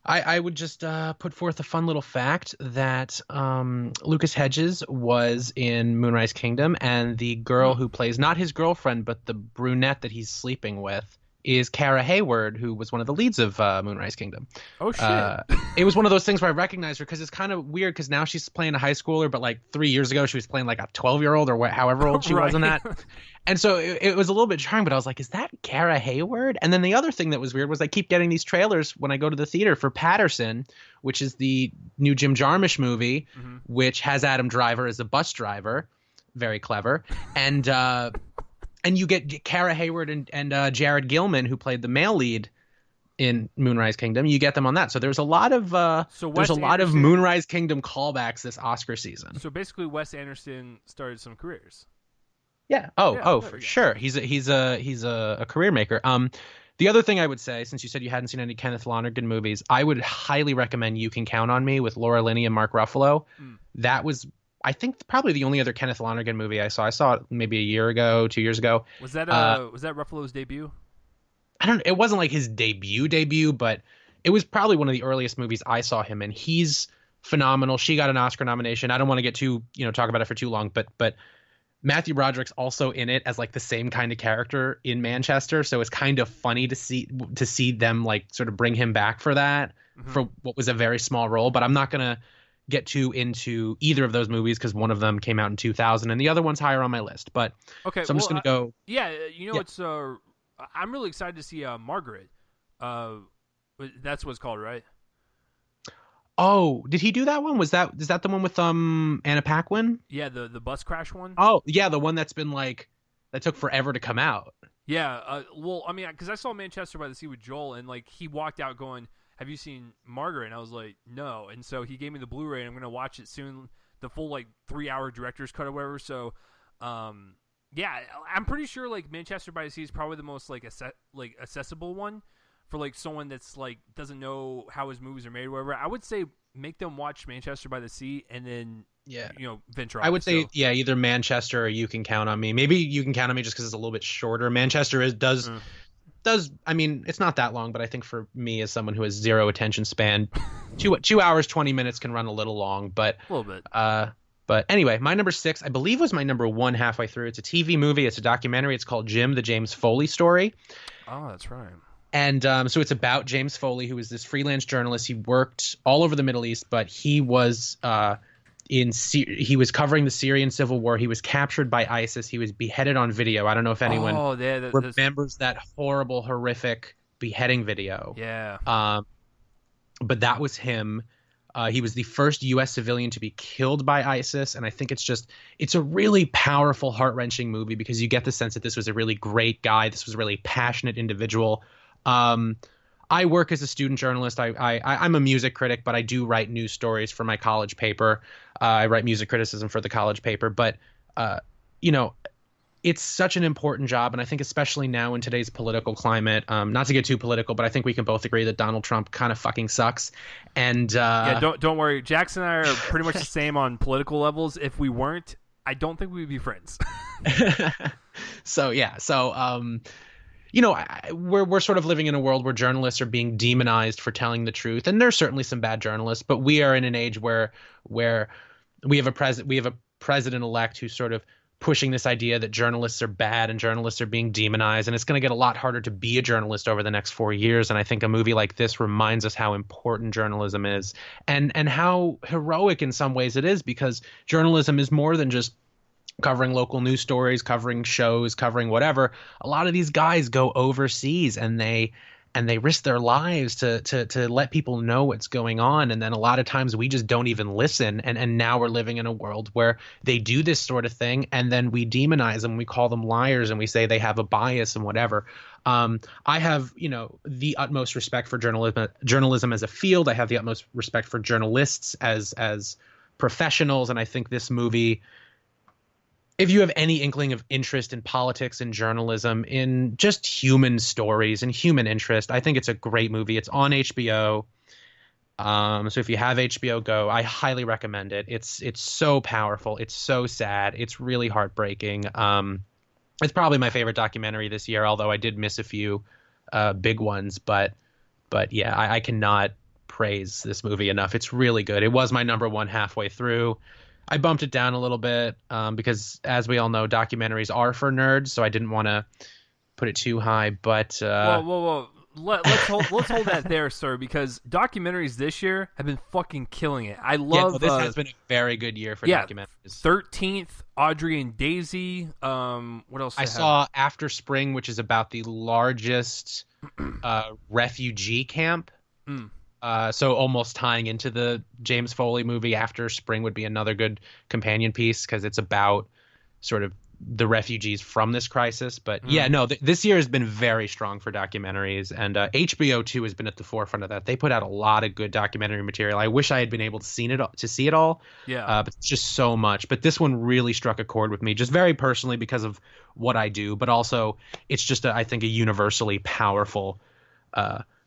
I would just put forth a fun little fact that Lucas Hedges was in Moonrise Kingdom, and the girl who plays, not his girlfriend, but the brunette that he's sleeping with, is Cara Hayward, who was one of the leads of Moonrise Kingdom. Oh, shit. It was one of those things where I recognized her, because it's kind of weird, because now she's playing a high schooler, but like 3 years ago she was playing like a 12-year-old or however old she was in that. And so it was a little bit jarring, but I was like, is that Cara Hayward? And then the other thing that was weird was I keep getting these trailers when I go to the theater for Patterson, which is the new Jim Jarmusch movie, which has Adam Driver as a bus driver. Very clever. And you get Cara Hayward and Jared Gilman, who played the male lead in Moonrise Kingdom. You get them on that. So there's a lot of of Moonrise Kingdom callbacks this Oscar season. So basically, Wes Anderson started some careers. Yeah. For sure. He's a career maker. The other thing I would say, since you said you hadn't seen any Kenneth Lonergan movies, I would highly recommend You Can Count on Me with Laura Linney and Mark Ruffalo. That was, I think, probably the only other Kenneth Lonergan movie I saw. I saw it maybe a year ago, 2 years ago. Was that Ruffalo's debut? It wasn't like his debut, but it was probably one of the earliest movies I saw him in. He's phenomenal. She got an Oscar nomination. I don't want to get talk about it for too long, but Matthew Broderick's also in it as like the same kind of character in Manchester, so it's kind of funny to see them like sort of bring him back for that, for what was a very small role. But I'm not gonna get too into either of those movies because one of them came out in 2000 and the other one's higher on my list. But okay, so I'm just gonna go. It's I'm really excited to see Margaret. That's what it's called, right? Oh, did he do that one? Is that the one with Anna Paquin? Yeah, the bus crash one. Oh, yeah, the one that's been like that took forever to come out. Yeah, well, I mean, because I saw Manchester by the Sea with Joel, and like he walked out going, "Have you seen Margaret?" And I was like, "No." And so he gave me the Blu-ray, and I'm gonna watch it soon, the full like 3-hour director's cut or whatever. So Yeah, I'm pretty sure like Manchester by the Sea is probably the most like accessible one for like someone that's like doesn't know how his movies are made or whatever. I would say make them watch Manchester by the Sea and then venture off. I would say either Manchester or You Can Count on Me. Maybe You Can Count on Me just because it's a little bit shorter. Manchester does. I mean, it's not that long, but I think for me as someone who has zero attention span, 2 hours 20 minutes can run a little long, but a little bit. But anyway, my number 6, I believe, was my number 1 halfway through. It's a TV movie. It's a documentary. It's called Jim, the James Foley Story. Oh, that's right. And so it's about James Foley, who is this freelance journalist. He worked all over the Middle East, but he was he was covering the Syrian civil war. He was captured by ISIS. He was beheaded on video. I don't know if anyone remembers that horrible, horrific beheading video. Yeah. But that was him. He was the first U.S. civilian to be killed by ISIS, and I think it's a really powerful, heart-wrenching movie because you get the sense that this was a really great guy. This was a really passionate individual. I work as a student journalist. I'm a music critic, but I do write news stories for my college paper. I write music criticism for the college paper, but it's such an important job, and I think especially now in today's political climate, not to get too political, but I think we can both agree that Donald Trump kind of fucking sucks. And don't worry, Jackson and I are pretty much the same on political levels. If we weren't, I don't think we'd be friends. We're sort of living in a world where journalists are being demonized for telling the truth, and there's certainly some bad journalists, but we are in an age where we have a president-elect who's sort of pushing this idea that journalists are bad and journalists are being demonized, and it's going to get a lot harder to be a journalist over the next 4 years. And I think a movie like this reminds us how important journalism is and how heroic in some ways it is, because journalism is more than just covering local news stories, covering shows, covering whatever. A lot of these guys go overseas and they risk their lives to let people know what's going on. And then a lot of times we just don't even listen. And now we're living in a world where they do this sort of thing, and then we demonize them. We call them liars, and we say they have a bias and whatever. I have, the utmost respect for journalism as a field. I have the utmost respect for journalists as professionals. And I think this movie, if you have any inkling of interest in politics and journalism, in just human stories and human interest, I think it's a great movie. It's on HBO. So if you have HBO Go, I highly recommend it. It's so powerful. It's so sad. It's really heartbreaking. It's probably my favorite documentary this year, although I did miss a few big ones. But yeah, I cannot praise this movie enough. It's really good. It was my number 1 halfway through. I bumped it down a little bit because, as we all know, documentaries are for nerds, so I didn't want to put it too high. But whoa. Let's hold that there, sir, because documentaries this year have been fucking killing it. I love. This has been a very good year for documentaries. 13th, Audrey and Daisy. What else? I saw After Spring, which is about the largest refugee camp. So almost tying into the James Foley movie. After Spring would be another good companion piece because it's about sort of the refugees from this crisis. But this year has been very strong for documentaries, and HBO too has been at the forefront of that. They put out a lot of good documentary material. I wish I had been able to see it all. But it's just so much. But this one really struck a chord with me, just very personally because of what I do, but also it's just I think a universally powerful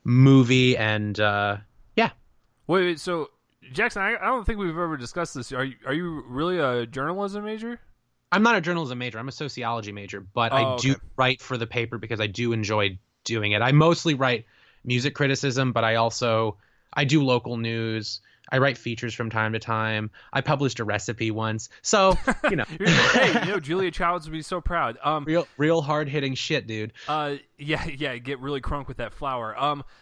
movie. And Wait, so Jackson, I don't think we've ever discussed this. Are you really a journalism major? I'm not a journalism major. I'm a sociology major, but I do write for the paper because I do enjoy doing it. I mostly write music criticism, but I do local news. I write features from time to time. I published a recipe once. So, Hey, Julia Childs would be so proud. Real hard-hitting shit, dude. Yeah, get really crunk with that flour.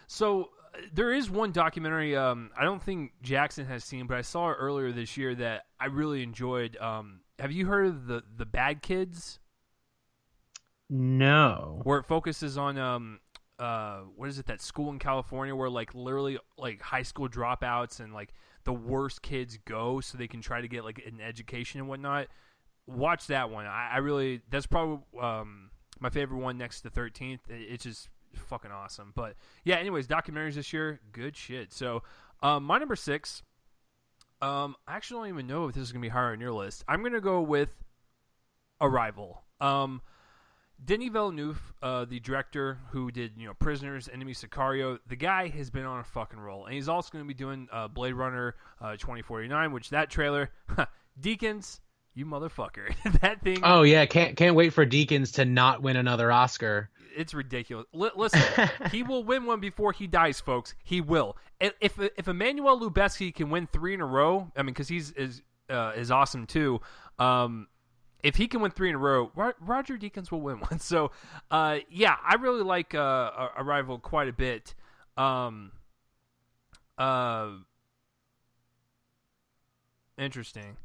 So there is one documentary I don't think Jackson has seen, but I saw it earlier this year that I really enjoyed. Have you heard of the Bad Kids? No. Where it focuses on what is it, that school in California where like literally like high school dropouts and like the worst kids go so they can try to get like an education and whatnot. Watch that one. I really, that's probably my favorite one next to 13th. It's just fucking awesome. But yeah, anyways, documentaries this year, good shit. So my number 6, I actually don't even know if this is gonna be higher on your list. I'm gonna go with Arrival. Denis Villeneuve, the director who did Prisoners, Enemy, Sicario, the guy has been on a fucking roll, and he's also going to be doing Blade Runner 2049, which that trailer, Deakins, you motherfucker, that thing. Oh yeah, can't wait for Deakins to not win another Oscar. It's ridiculous. Listen, he will win one before he dies, folks. He will. If Emmanuel Lubezki can win 3 in a row, I mean, because he's is awesome too. If he can win 3 in a row, Roger Deakins will win one. So, yeah, I really like Arrival quite a bit. Interesting.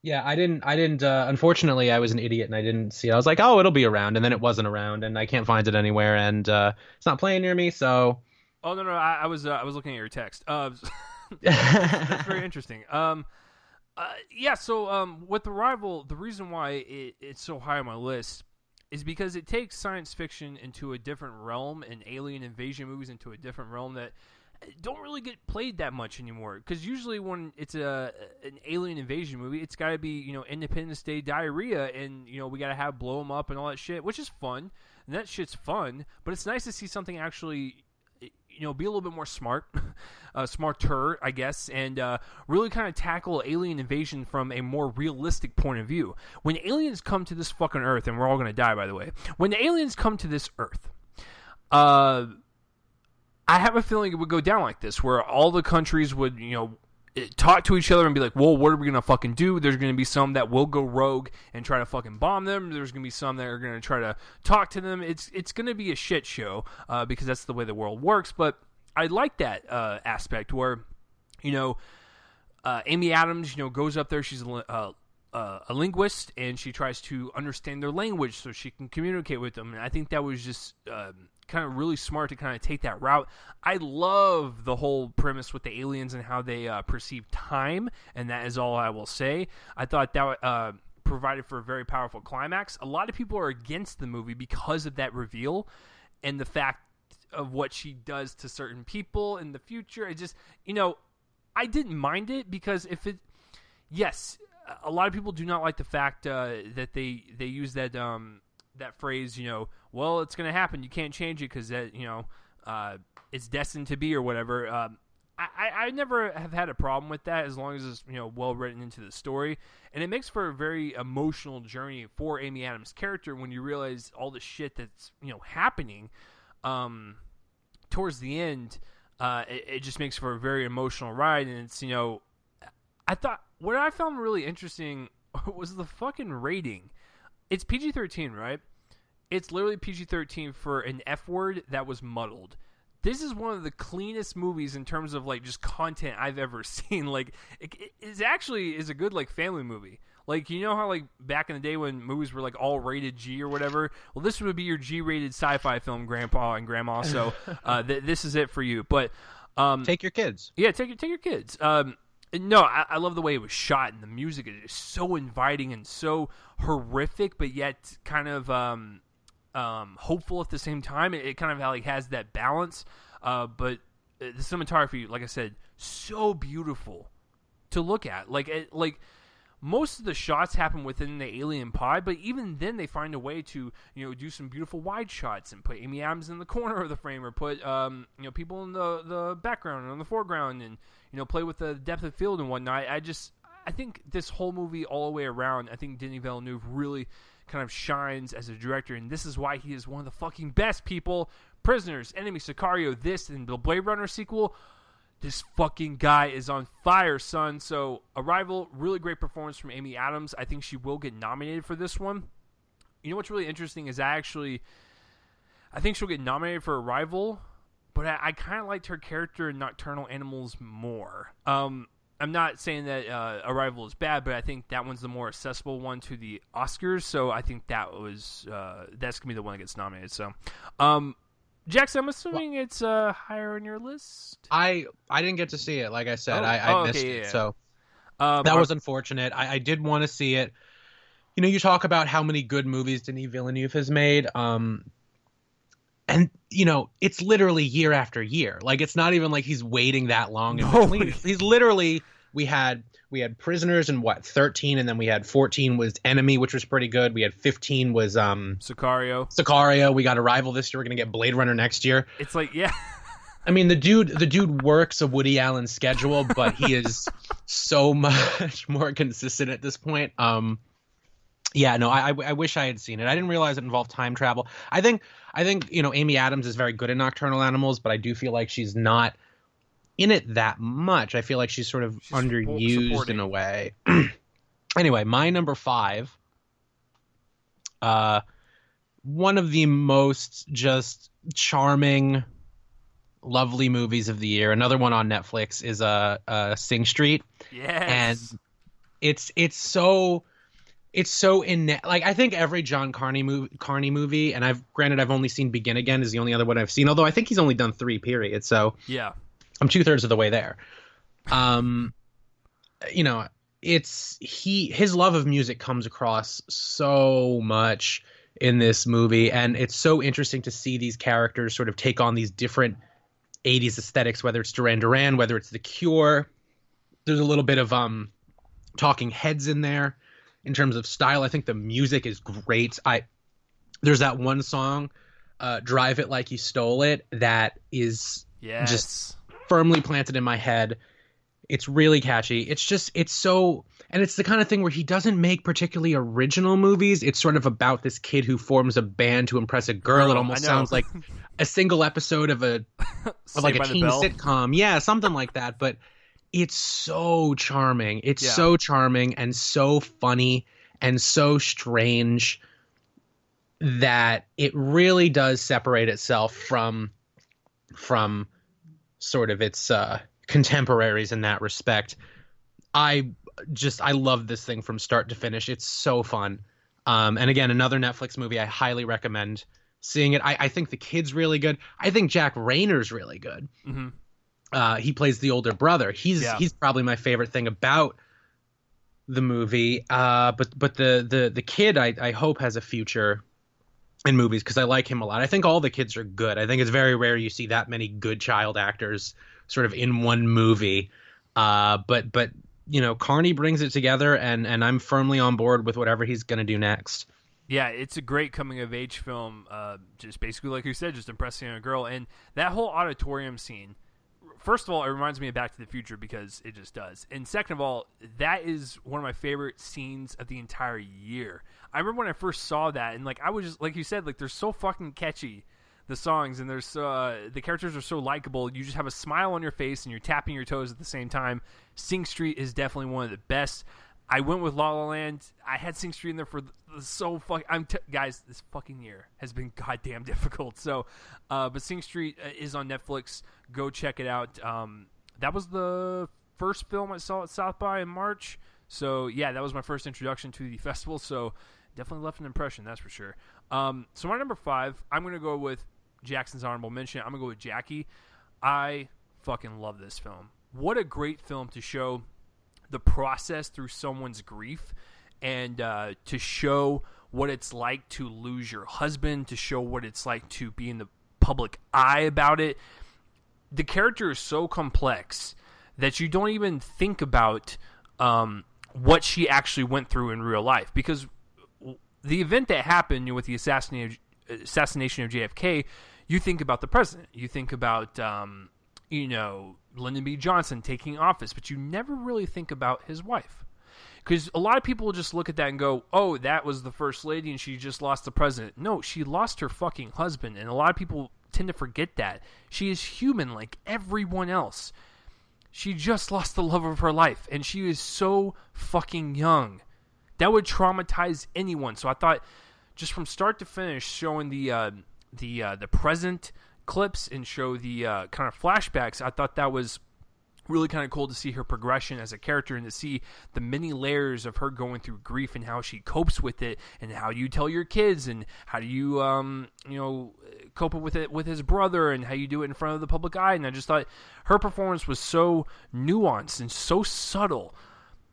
Yeah, I didn't. Unfortunately, I was an idiot and I didn't see it. I was like, oh, it'll be around, and then it wasn't around, and I can't find it anywhere, and it's not playing near me. So. Oh no, I was looking at your text. That's very interesting. Yeah. So with Arrival, the reason why it's so high on my list is because it takes science fiction into a different realm and alien invasion movies into a different realm that don't really get played that much anymore. Because usually when it's an alien invasion movie, it's got to be Independence Day diarrhea, and we got to have blow them up and all that shit, which is fun, and that shit's fun. But it's nice to see something actually be a little bit more smarter, I guess, and really kind of tackle alien invasion from a more realistic point of view. When aliens come to this fucking Earth, and we're all going to die, by the way, when the aliens come to this Earth, I have a feeling it would go down like this, where all the countries would, talk to each other and be like, well, what are we going to fucking do? There's going to be some that will go rogue and try to fucking bomb them. There's going to be some that are going to try to talk to them. It's going to be a shit show because that's the way the world works. But I like that aspect where, Amy Adams, goes up there. She's a linguist, and she tries to understand their language so she can communicate with them. And I think that was just kind of really smart to kind of take that route. I love the whole premise with the aliens and how they perceive time, and that is all I will say. I thought that provided for a very powerful climax. A lot of people are against the movie because of that reveal and the fact of what she does to certain people in the future. It just, I didn't mind it because yes, a lot of people do not like the fact that they use that that phrase, well, it's going to happen. You can't change it because that, it's destined to be or whatever. I never have had a problem with that as long as it's, well written into the story. And it makes for a very emotional journey for Amy Adams' character when you realize all the shit that's, happening towards the end. It just makes for a very emotional ride. And it's, I thought what I found really interesting was the fucking rating. It's PG-13, right? It's literally PG-13 for an F word that was muddled. This is one of the cleanest movies in terms of just content I've ever seen. It actually is a good family movie. How back in the day when movies were all rated G or whatever. Well, this would be your G-rated sci-fi film, Grandpa and Grandma. So this is it for you. But take your kids. Yeah, take your kids. No, I love the way it was shot, and the music is so inviting and so horrific, but yet kind of hopeful at the same time. It kind of has that balance, but the cinematography, like I said, so beautiful to look at. Most of the shots happen within the alien pod, but even then they find a way to do some beautiful wide shots and put Amy Adams in the corner of the frame, or put people in the background and on the foreground, and play with the depth of field and whatnot. I think this whole movie all the way around, I think Denis Villeneuve really kind of shines as a director, and this is why he is one of the fucking best people. Prisoners, Enemy, Sicario, this, and the Blade Runner sequel. This fucking guy is on fire, son. So, Arrival, really great performance from Amy Adams. I think she will get nominated for this one. What's really interesting is I think she'll get nominated for Arrival, but I kind of liked her character in Nocturnal Animals more. I'm not saying that Arrival is bad, but I think that one's the more accessible one to the Oscars. So I think that's gonna be the one that gets nominated. So, Jackson, I'm assuming it's higher on your list. I didn't get to see it. Like I said, I missed it. Yeah. So that was unfortunate. I did want to see it. You talk about how many good movies Denis Villeneuve has made. And, it's literally year after year. It's not even like he's waiting that long in between. He's literally, we had Prisoners and 13, and then we had 14 was Enemy, which was pretty good. We had 15 was Sicario. We got Arrival this year. We're gonna get Blade Runner next year. It's like, yeah. I mean, the dude works a Woody Allen schedule, but he is so much more consistent at this point. Yeah, no, I wish I had seen it. I didn't realize it involved time travel. I think Amy Adams is very good in Nocturnal Animals, but I do feel like she's not in it that much. I feel like she's sort of underused supporting in a way. Anyway, my number 5, one of the most just charming, lovely movies of the year. Another one on Netflix is Sing Street. Yes. And it's so like, I think every John Carney movie, and I've only seen Begin Again is the only other one I've seen, although I think he's only done 3 periods, so yeah, I'm 2/3 of the way there. His love of music comes across so much in this movie, and it's so interesting to see these characters sort of take on these different 80s aesthetics, whether it's Duran Duran, whether it's The Cure. There's a little bit of Talking Heads in there in terms of style. I think the music is great. There's that one song, Drive It Like You Stole It, that is just firmly planted in my head. It's really catchy. It's so, and it's the kind of thing where he doesn't make particularly original movies. It's sort of about this kid who forms a band to impress a girl. It almost sounds like a single episode of like a teen sitcom. Yeah, something like that. But it's so charming. It's so charming and so funny and so strange that it really does separate itself from sort of its contemporaries in that respect. I love this thing from start to finish. It's so fun. And again, another Netflix movie. I highly recommend seeing it. I think the kid's really good. I think Jack Rayner's really good. Mm-hmm. He plays the older brother. He's probably my favorite thing about the movie. But the kid, I hope, has a future in movies, because I like him a lot. I think all the kids are good. I think it's very rare you see that many good child actors sort of in one movie. But Carney brings it together, and I'm firmly on board with whatever he's going to do next. Yeah, it's a great coming-of-age film, just basically, like you said, just impressing a girl. And that whole auditorium scene, first of all, it reminds me of Back to the Future, because it just does. And second of all, that is one of my favorite scenes of the entire year. I remember when I first saw that, and I was just, like you said, they're so fucking catchy, the songs, and there's the characters are so likable. You just have a smile on your face, and you're tapping your toes at the same time. Sing Street is definitely one of the best. I went with La La Land. I had Sing Street in there for guys, this fucking year has been goddamn difficult. So, but Sing Street is on Netflix. Go check it out. That was the first film I saw at South by in March. So yeah, that was my first introduction to the festival. So definitely left an impression, that's for sure. So my number 5, I'm gonna go with Jackson's honorable mention. I'm gonna go with Jackie. I fucking love this film. What a great film to show the process through someone's grief, and to show what it's like to lose your husband, to show what it's like to be in the public eye about it. The character is so complex that you don't even think about what she actually went through in real life, because the event that happened with the assassination of JFK, you think about the president, you think about Lyndon B. Johnson taking office, but you never really think about his wife. Because a lot of people will just look at that and go, oh, that was the first lady and she just lost the president. No, she lost her fucking husband, and a lot of people tend to forget that. She is human like everyone else. She just lost the love of her life, and she is so fucking young. That would traumatize anyone. So I thought, just from start to finish, showing the present clips and show the kind of flashbacks, I thought that was really kind of cool to see her progression as a character, and to see the many layers of her going through grief and how she copes with it, and how you tell your kids, and how do you cope with it with his brother, and how you do it in front of the public eye. And I just thought her performance was so nuanced and so subtle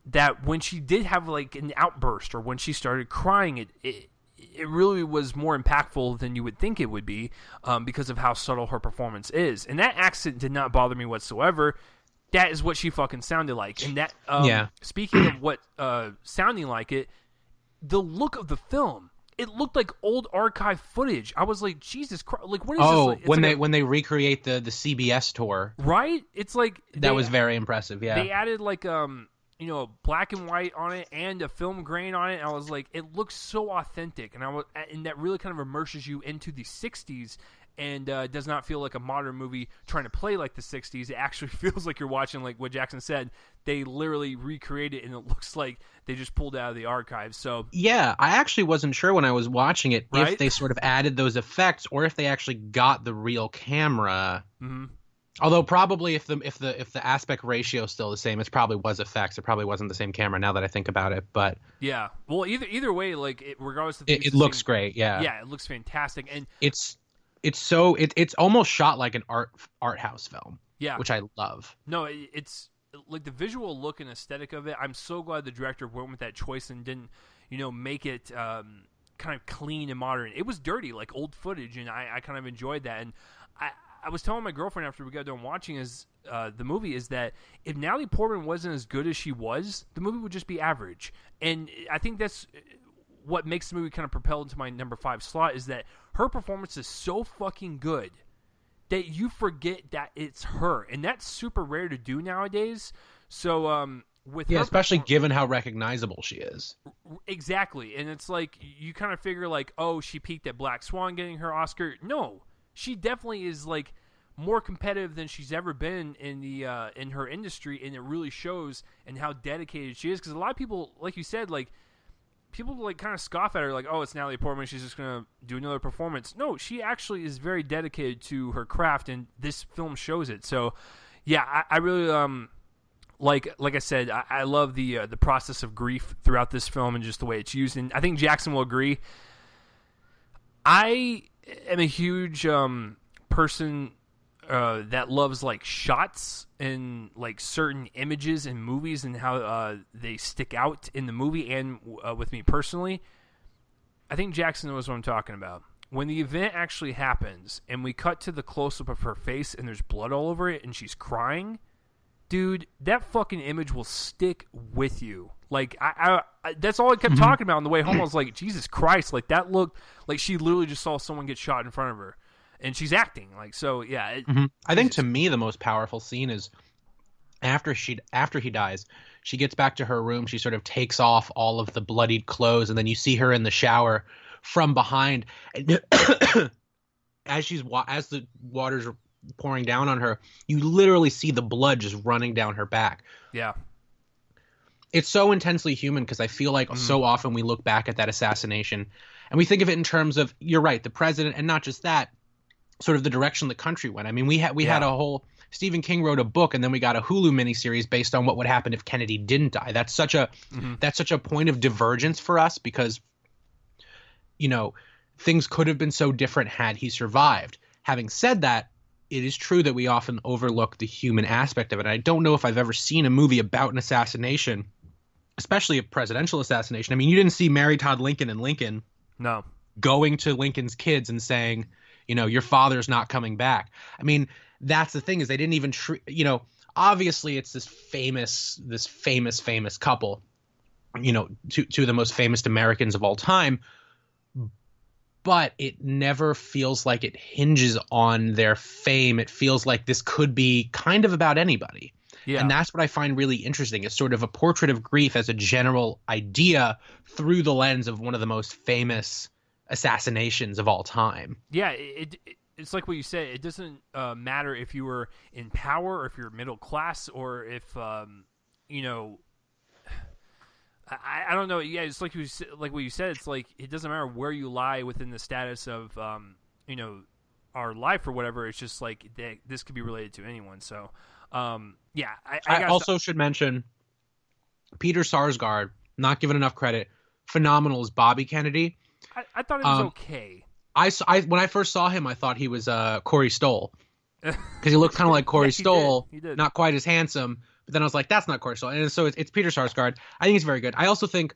that when she did have an outburst, or when she started crying, it really was more impactful than you would think it would be, because of how subtle her performance is. And that accent did not bother me whatsoever. that is what she fucking sounded like. And that, speaking of what sounding like it, the look of the film, it looked like old archive footage. I was like, Jesus Christ! Like, what is this? Like, when they recreate the CBS tour, right? It's like that was very impressive. Yeah, they added like black and white on it and a film grain on it. And I was like, it looks so authentic, and that really kind of immerses you into the '60s. And does not feel like a modern movie trying to play like the 60s. It actually feels like you're watching, like what Jackson said, they literally recreate it, and it looks like they just pulled it out of the archives. So yeah, I actually wasn't sure when I was watching it if they sort of added those effects or if they actually got the real camera. Mm-hmm. Although probably if the aspect ratio is still the same, it probably was effects. It probably wasn't the same camera now that I think about it. But yeah, well, either way, like regardless of it looks great. Yeah, it looks fantastic, and it's almost shot like an art house film. Yeah, which I love. No, it's like the visual look and aesthetic of it. I'm so glad the director went with that choice and didn't, make it kind of clean and modern. It was dirty, like old footage, and I kind of enjoyed that. And I was telling my girlfriend after we got done watching the movie is that if Natalie Portman wasn't as good as she was, the movie would just be average. And I think that's what makes the movie kind of propel into my number 5 slot is that her performance is so fucking good that you forget that it's her, and that's super rare to do nowadays. So especially given how recognizable she is. Exactly, and it's like you kind of figure like, oh, she peaked at Black Swan getting her Oscar. No, she definitely is like more competitive than she's ever been in the in her industry, and it really shows in how dedicated she is. Because a lot of people, like you said, like. People like kind of scoff at her like, oh, it's Natalie Portman, she's just going to do another performance. No, she actually is very dedicated to her craft, and this film shows it. So, yeah, I really, like I said, I love the process of grief throughout this film and just the way it's used. And I think Jackson will agree. I am a huge person that loves like shots and like certain images in movies and how they stick out in the movie and with me personally. I think Jackson knows what I'm talking about. When the event actually happens and we cut to the close-up of her face and there's blood all over it and she's crying, dude, that fucking image will stick with you. Like, I that's all I kept talking about on the way home. I was like, Jesus Christ, like that looked like she literally just saw someone get shot in front of her. And she's acting like so. Yeah, I think to me the most powerful scene is after he dies. She gets back to her room. She sort of takes off all of the bloodied clothes, and then you see her in the shower from behind. As the waters are pouring down on her, you literally see the blood just running down her back. Yeah, it's so intensely human because I feel like so often we look back at that assassination and we think of it in terms of, you're right, the president, and not just that. Sort of the direction the country went. I mean, we had a whole Stephen King wrote a book, and then we got a Hulu miniseries based on what would happen if Kennedy didn't die. That's such a point of divergence for us because, things could have been so different had he survived. Having said that, it is true that we often overlook the human aspect of it. I don't know if I've ever seen a movie about an assassination, especially a presidential assassination. I mean, you didn't see Mary Todd Lincoln and Lincoln going to Lincoln's kids and saying, your father's not coming back. I mean, that's the thing is they didn't even obviously it's this famous couple, two of the most famous Americans of all time, but it never feels like it hinges on their fame. It feels like this could be kind of about anybody. Yeah. And that's what I find really interesting. It's sort of a portrait of grief as a general idea through the lens of one of the most famous assassinations of all time. Yeah, it's like what you said. It doesn't matter if you were in power or if you're middle class or if I don't know. Yeah, it's like what you said. It's like it doesn't matter where you lie within the status of our life or whatever. It's just like this could be related to anyone. So yeah, I also should mention Peter Sarsgaard. Not given enough credit. Phenomenal as Bobby Kennedy. I thought it was okay. When I first saw him, I thought he was Corey Stoll because he looked kind of like Corey Stoll, he did. Not quite as handsome. But then I was like, that's not Corey Stoll, and so it's Peter Sarsgaard. I think he's very good. I also think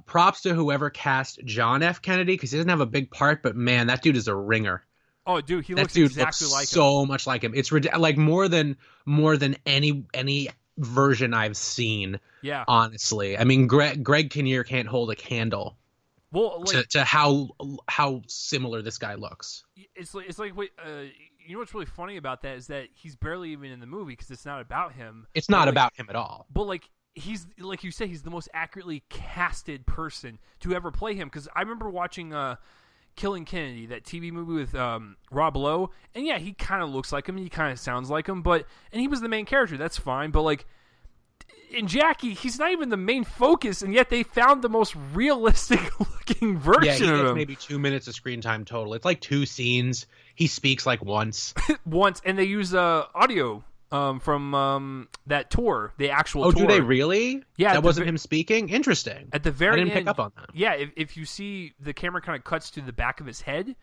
props to whoever cast John F. Kennedy because he doesn't have a big part, but man, that dude is a ringer. Oh, dude, he That looks dude exactly looks like so him. much like him. It's like more than any version I've seen. Yeah. Honestly, I mean, Greg Kinnear can't hold a candle Well, like to how similar this guy looks. it's like wait, you know what's really funny about that is that he's barely even in the movie because it's not about him. It's But not like, about him at all. but like he's like you say, he's the most accurately casted person to ever play him. Because I remember watching Killing Kennedy, that TV movie with Rob Lowe, and yeah, he kind of looks like him, and he kind of sounds like him, and he was the main character. That's fine, but like in Jackie, he's not even the main focus, and yet they found the most realistic looking version of him. Maybe 2 minutes of screen time total. It's like 2 scenes. He speaks like once. Once, and they use audio from that tour, the actual tour. Oh, do they really? Yeah. That wasn't him speaking? Interesting. At the very end. I didn't pick up on that. Yeah, if you see the camera kind of cuts to the back of his head,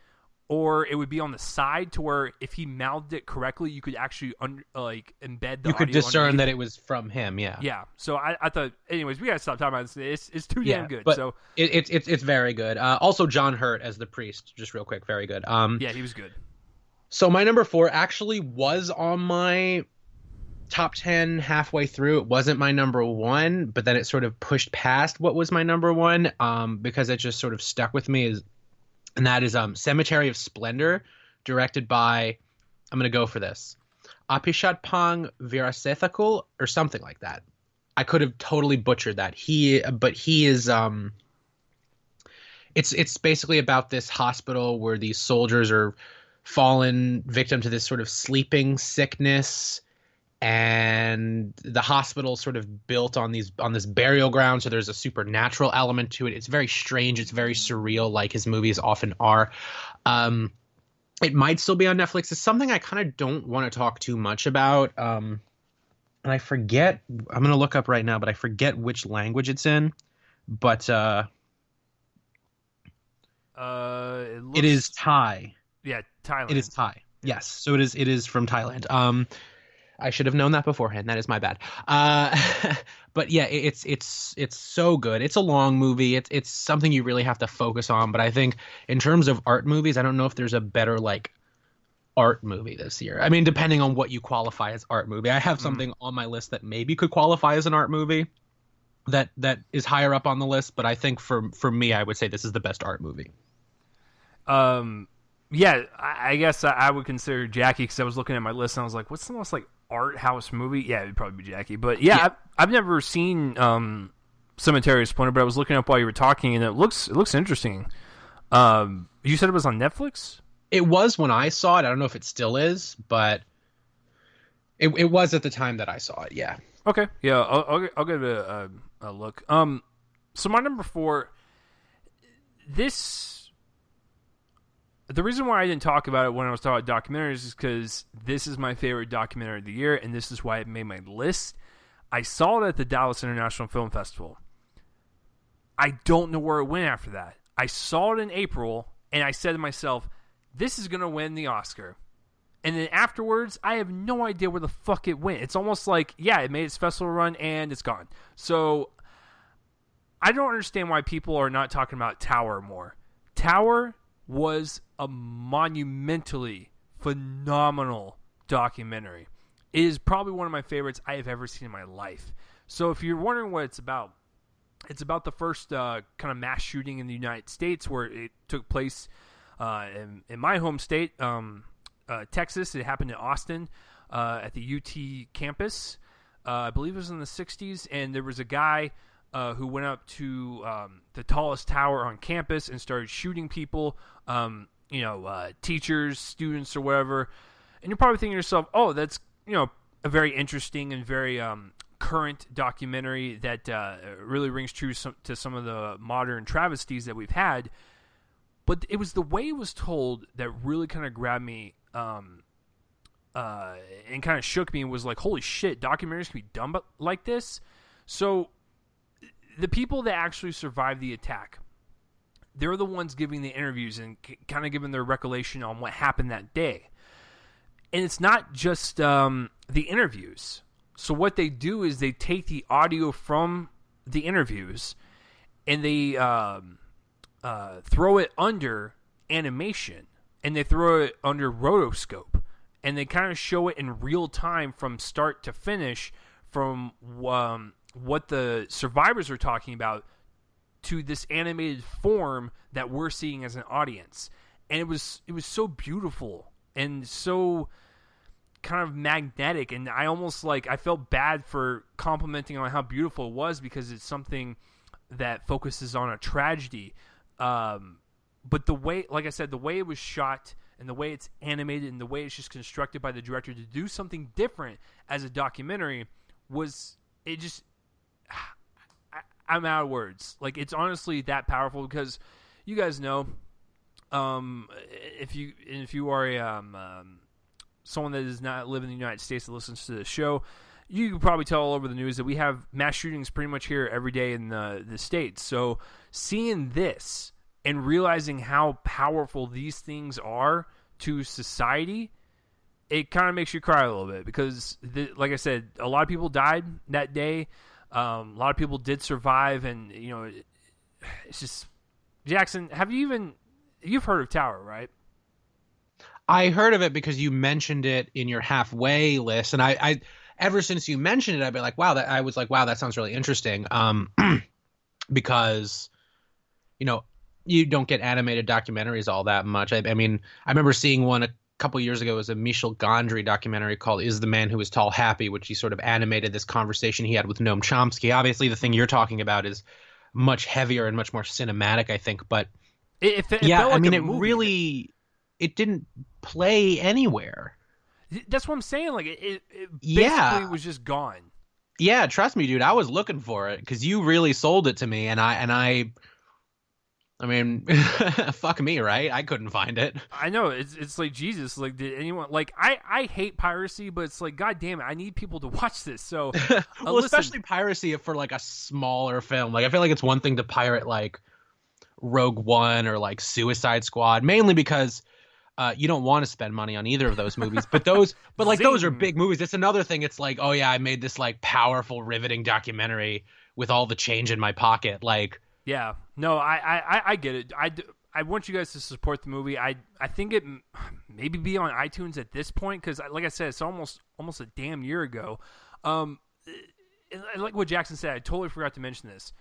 or it would be on the side to where if he mouthed it correctly, you could actually embed the audio. You could discern underneath. that it was from him, yeah. Yeah. So I thought, anyways, we got to stop talking about this. It's too damn good. But so it's very good. Also, John Hurt as the priest, just real quick, very good. Yeah, he was good. So my number 4 actually was on my top 10 halfway through. It wasn't my number 1, but then it sort of pushed past what was my number 1 because it just sort of stuck with me. And that is Cemetery of Splendor, directed by, I'm going to go for this, Apichatpong Veerasathakul or something like that. I could have totally butchered that. He is it's basically about this hospital where these soldiers are fallen victim to this sort of sleeping sickness, and the hospital sort of built on this burial ground, so there's a supernatural element to it. It's very strange, it's very surreal, like his movies often are. It might still be on Netflix. It's something I kind of don't want to talk too much about, and I forget, I'm gonna look up right now, but I forget which language it's in, but it is Thai. Yeah, Thailand. It is Thai. Yes, so it is from Thailand. I should have known that beforehand. That is my bad. But yeah, it's so good. It's a long movie. It's something you really have to focus on. But I think in terms of art movies, I don't know if there's a better like art movie this year. I mean, depending on what you qualify as art movie. I have something on my list that maybe could qualify as an art movie that is higher up on the list. But I think for me, I would say this is the best art movie. Yeah, I guess I would consider Jackie, because I was looking at my list and I was like, what's the most like art house movie? Yeah, it'd probably be Jackie. But yeah. I've never seen Cemetery of Splendor, but I was looking up while you were talking, and it looks interesting. You said it was on Netflix? It was when I saw it. I don't know if it still is, but it was at the time that I saw it. Yeah. Okay. Yeah, I'll give it a look. So my number 4, the reason why I didn't talk about it when I was talking about documentaries is because this is my favorite documentary of the year, and this is why it made my list. I saw it at the Dallas International Film Festival. I don't know where it went after that. I saw it in April, and I said to myself, this is going to win the Oscar. And then afterwards, I have no idea where the fuck it went. It's almost like, yeah, it made its festival run, and it's gone. So I don't understand why people are not talking about Tower more. Tower was a monumentally phenomenal documentary. It is probably one of my favorites I have ever seen in my life. So if you're wondering what it's about the first kind of mass shooting in the United States, where it took place in my home state, Texas. It happened in Austin at the UT campus. I believe it was in the 60s, and there was a guy who went up to the tallest tower on campus and started shooting people, teachers, students, or whatever. And you're probably thinking to yourself, oh, that's, a very interesting and very current documentary that really rings true to some of the modern travesties that we've had. But it was the way it was told that really kind of grabbed me and kind of shook me, and was like, holy shit, documentaries can be done like this? So the people that actually survived the attack, they're the ones giving the interviews and kind of giving their recollection on what happened that day. And it's not just the interviews. So what they do is they take the audio from the interviews and they throw it under animation. and they throw it under rotoscope, and they kind of show it in real time from start to finish, from what the survivors are talking about to this animated form that we're seeing as an audience. And it was so beautiful and so kind of magnetic, and I felt bad for complimenting on how beautiful it was, because it's something that focuses on a tragedy. But the way, like I said, the way it was shot and the way it's animated and the way it's just constructed by the director to do something different as a documentary I'm out of words. Like, it's honestly that powerful, because you guys know, if you are someone that does not live in the United States that listens to the show, you can probably tell all over the news that we have mass shootings pretty much here every day in the States. So seeing this and realizing how powerful these things are to society, it kind of makes you cry a little bit, because like I said, a lot of people died that day. A lot of people did survive, and it's just, Jackson, you've heard of Tower, right? I heard of it because you mentioned it in your halfway list, and I ever since you mentioned it, I've been like, wow, that sounds really interesting. Because you don't get animated documentaries all that much. I mean, I remember seeing one a couple years ago. It was a Michel Gondry documentary called "Is the Man Who Was Tall Happy?" which he sort of animated this conversation he had with Noam Chomsky. Obviously, the thing you're talking about is much heavier and much more cinematic, I think. But it felt like it didn't play anywhere. That's what I'm saying. Like, it basically was just gone. Yeah, trust me, dude. I was looking for it because you really sold it to me, and I mean, fuck me, right? I couldn't find it. I know, it's like, Jesus, like, did anyone, like, I hate piracy, but it's like, God damn it, I need people to watch this. So, well, especially piracy for like a smaller film. Like, I feel like it's one thing to pirate like Rogue One or like Suicide Squad, mainly because you don't want to spend money on either of those movies. But those are big movies. It's another thing. It's like, oh yeah, I made this like powerful, riveting documentary with all the change in my pocket. Like, yeah, no, I get it. I want you guys to support the movie. I think it maybe be on iTunes at this point, because, like I said, it's almost a damn year ago. Like what Jackson said, I totally forgot to mention this.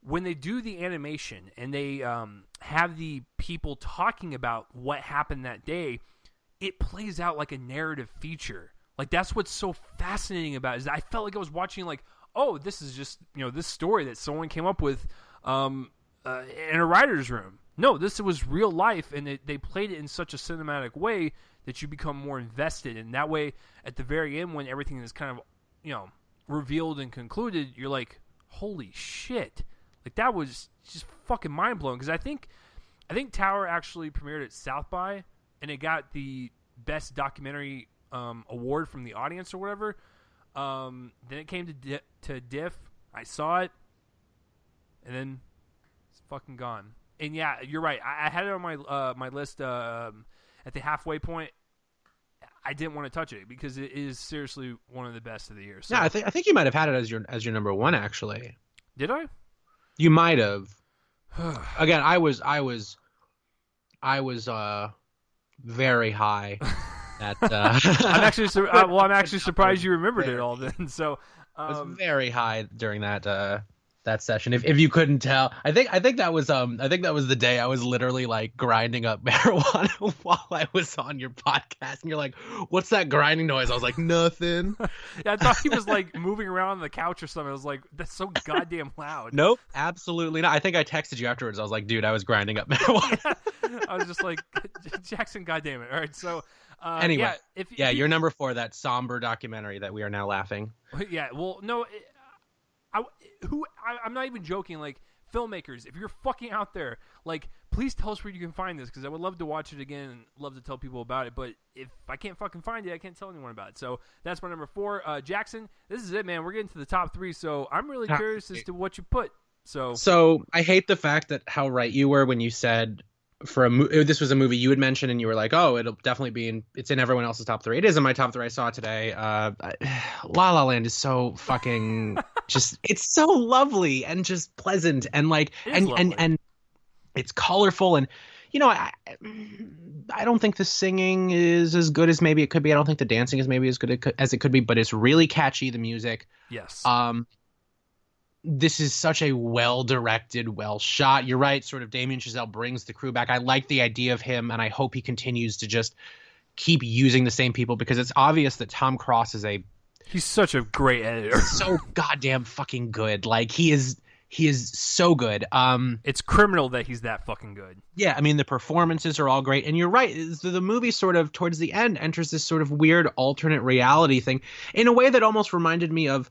When they do the animation and they have the people talking about what happened that day, it plays out like a narrative feature. Like, that's what's so fascinating about it, is I felt like I was watching, like, oh, this is just, this story that someone came up with in a writer's room. No, this was real life, and they played it in such a cinematic way that you become more invested. And that way, at the very end, when everything is kind of, revealed and concluded, you're like, holy shit. Like, that was just fucking mind-blowing. Because I think Tower actually premiered at South by, and it got the Best Documentary award from the audience or whatever. Then it came to Diff. I saw it, and then it's fucking gone. And yeah, you're right. I had it on my list at the halfway point. I didn't want to touch it because it is seriously one of the best of the year. So. Yeah, I think you might have had it as your number one, actually. Did I? You might have. Again, I was very high. I'm actually surprised you remembered it all then. So I was very high during that session. If you couldn't tell, I think that was the day I was literally like grinding up marijuana while I was on your podcast, and you're like, "What's that grinding noise?" I was like, "Nothing." Yeah, I thought he was like moving around on the couch or something. I was like, "That's so goddamn loud." Nope, absolutely not. I think I texted you afterwards. I was like, "Dude, I was grinding up marijuana." I was just like, Jackson, goddamn it! All right, so. Anyway, you're number 4, that somber documentary that we are now laughing. Yeah, well, no, I'm not even joking. Like, filmmakers, if you're fucking out there, like, please tell us where you can find this, because I would love to watch it again and love to tell people about it. But if I can't fucking find it, I can't tell anyone about it. So that's my number 4. Jackson, this is it, man. We're getting to the top 3, so I'm really curious as to what you put. So I hate the fact that how right you were when you said this was a movie you had mentioned, and you were like, "Oh, it'll definitely be it's in everyone else's top 3." It is in my top 3. I saw it today. La La Land is so fucking it's so lovely and just pleasant, and like and it's colorful, and I don't think the singing is as good as maybe it could be. I don't think the dancing is maybe as good as it could be, but it's really catchy, the music. Yes. This is such a well-directed, well-shot. You're right, sort of Damien Chazelle brings the crew back. I like the idea of him, and I hope he continues to just keep using the same people, because it's obvious that Tom Cross is he's such a great editor. So goddamn fucking good. Like, he is so good. It's criminal that he's that fucking good. Yeah, I mean, the performances are all great. And you're right, the movie sort of, towards the end, enters this sort of weird alternate reality thing in a way that almost reminded me of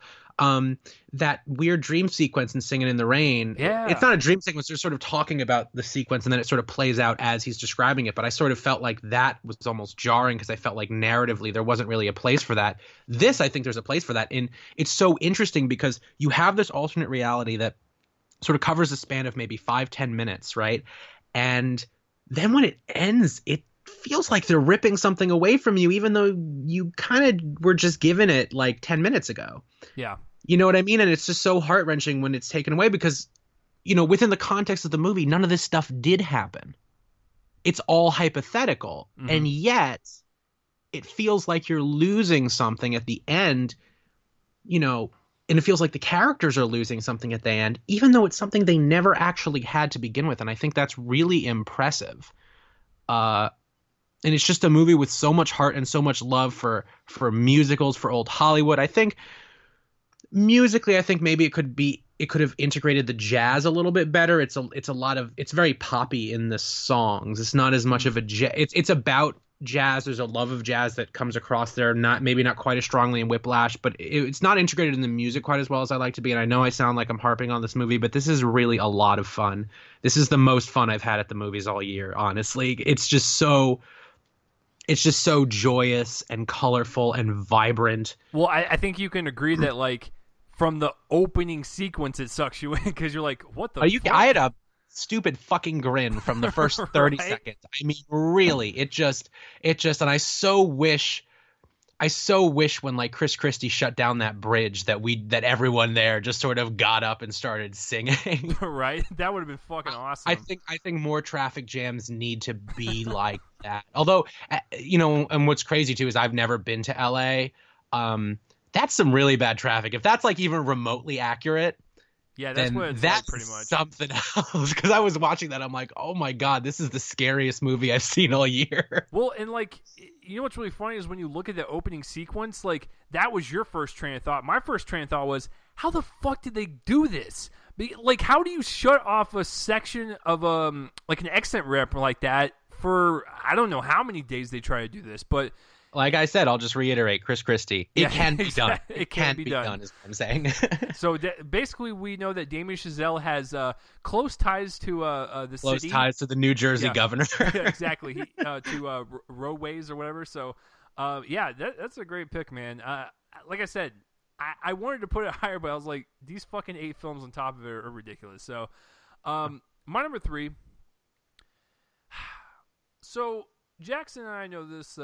that weird dream sequence in Singing in the Rain. Yeah. It's not a dream sequence. They're sort of talking about the sequence, and then it sort of plays out as he's describing it. But I sort of felt like that was almost jarring, because I felt like narratively there wasn't really a place for that. This, I think there's a place for that. And it's so interesting because you have this alternate reality that sort of covers a span of maybe 5-10 minutes, right? And then when it ends, it feels like they're ripping something away from you, even though you kind of were just given it like 10 minutes ago. Yeah. You know what I mean? And it's just so heart-wrenching when it's taken away, because, you know, within the context of the movie, none of this stuff did happen. It's all hypothetical. Mm-hmm. And yet it feels like you're losing something at the end, you know, and it feels like the characters are losing something at the end, even though it's something they never actually had to begin with. And I think that's really impressive. And it's just a movie with so much heart and so much love for musicals, for old Hollywood. I think musically, I think maybe it could have integrated the jazz a little bit better. It's very poppy in the songs. It's not as much of a it's about jazz. There's a love of jazz that comes across there, maybe not quite as strongly in Whiplash, but it's not integrated in the music quite as well as I like to be. And I know I sound like I'm harping on this movie, but this is really a lot of fun. This is the most fun I've had at the movies all year, honestly. It's just so joyous and colorful and vibrant. Well, I think you can agree that, like, from the opening sequence, it sucks you in, because you're like, what the fuck? I had a stupid fucking grin from the first 30 right? seconds. I mean, really, it just, and I so wish when, like, Chris Christie shut down that bridge that everyone there just sort of got up and started singing. Right? That would have been fucking awesome. I think more traffic jams need to be like that. Although, you know, and what's crazy too is I've never been to LA. That's some really bad traffic. If that's like even remotely accurate, yeah, that's what it's like, pretty much. Something else. Because I was watching that, I'm like, oh my god, this is the scariest movie I've seen all year. Well, and like, you know what's really funny is when you look at the opening sequence, like, that was your first train of thought. My first train of thought was, how the fuck did they do this? Like, how do you shut off a section of like an accent rep like that for I don't know how many days they try to do this, but. Like I said, I'll just reiterate, Chris Christie. It can be done. It can be done, is what I'm saying. So basically, we know that Damien Chazelle has close ties to the close city. Close ties to the New Jersey governor. Yeah, exactly. To roadways or whatever. So, yeah, that's a great pick, man. Like I said, I wanted to put it higher, but I was like, these fucking 8 films on top of it are ridiculous. So, my number 3. So, Jackson and I know this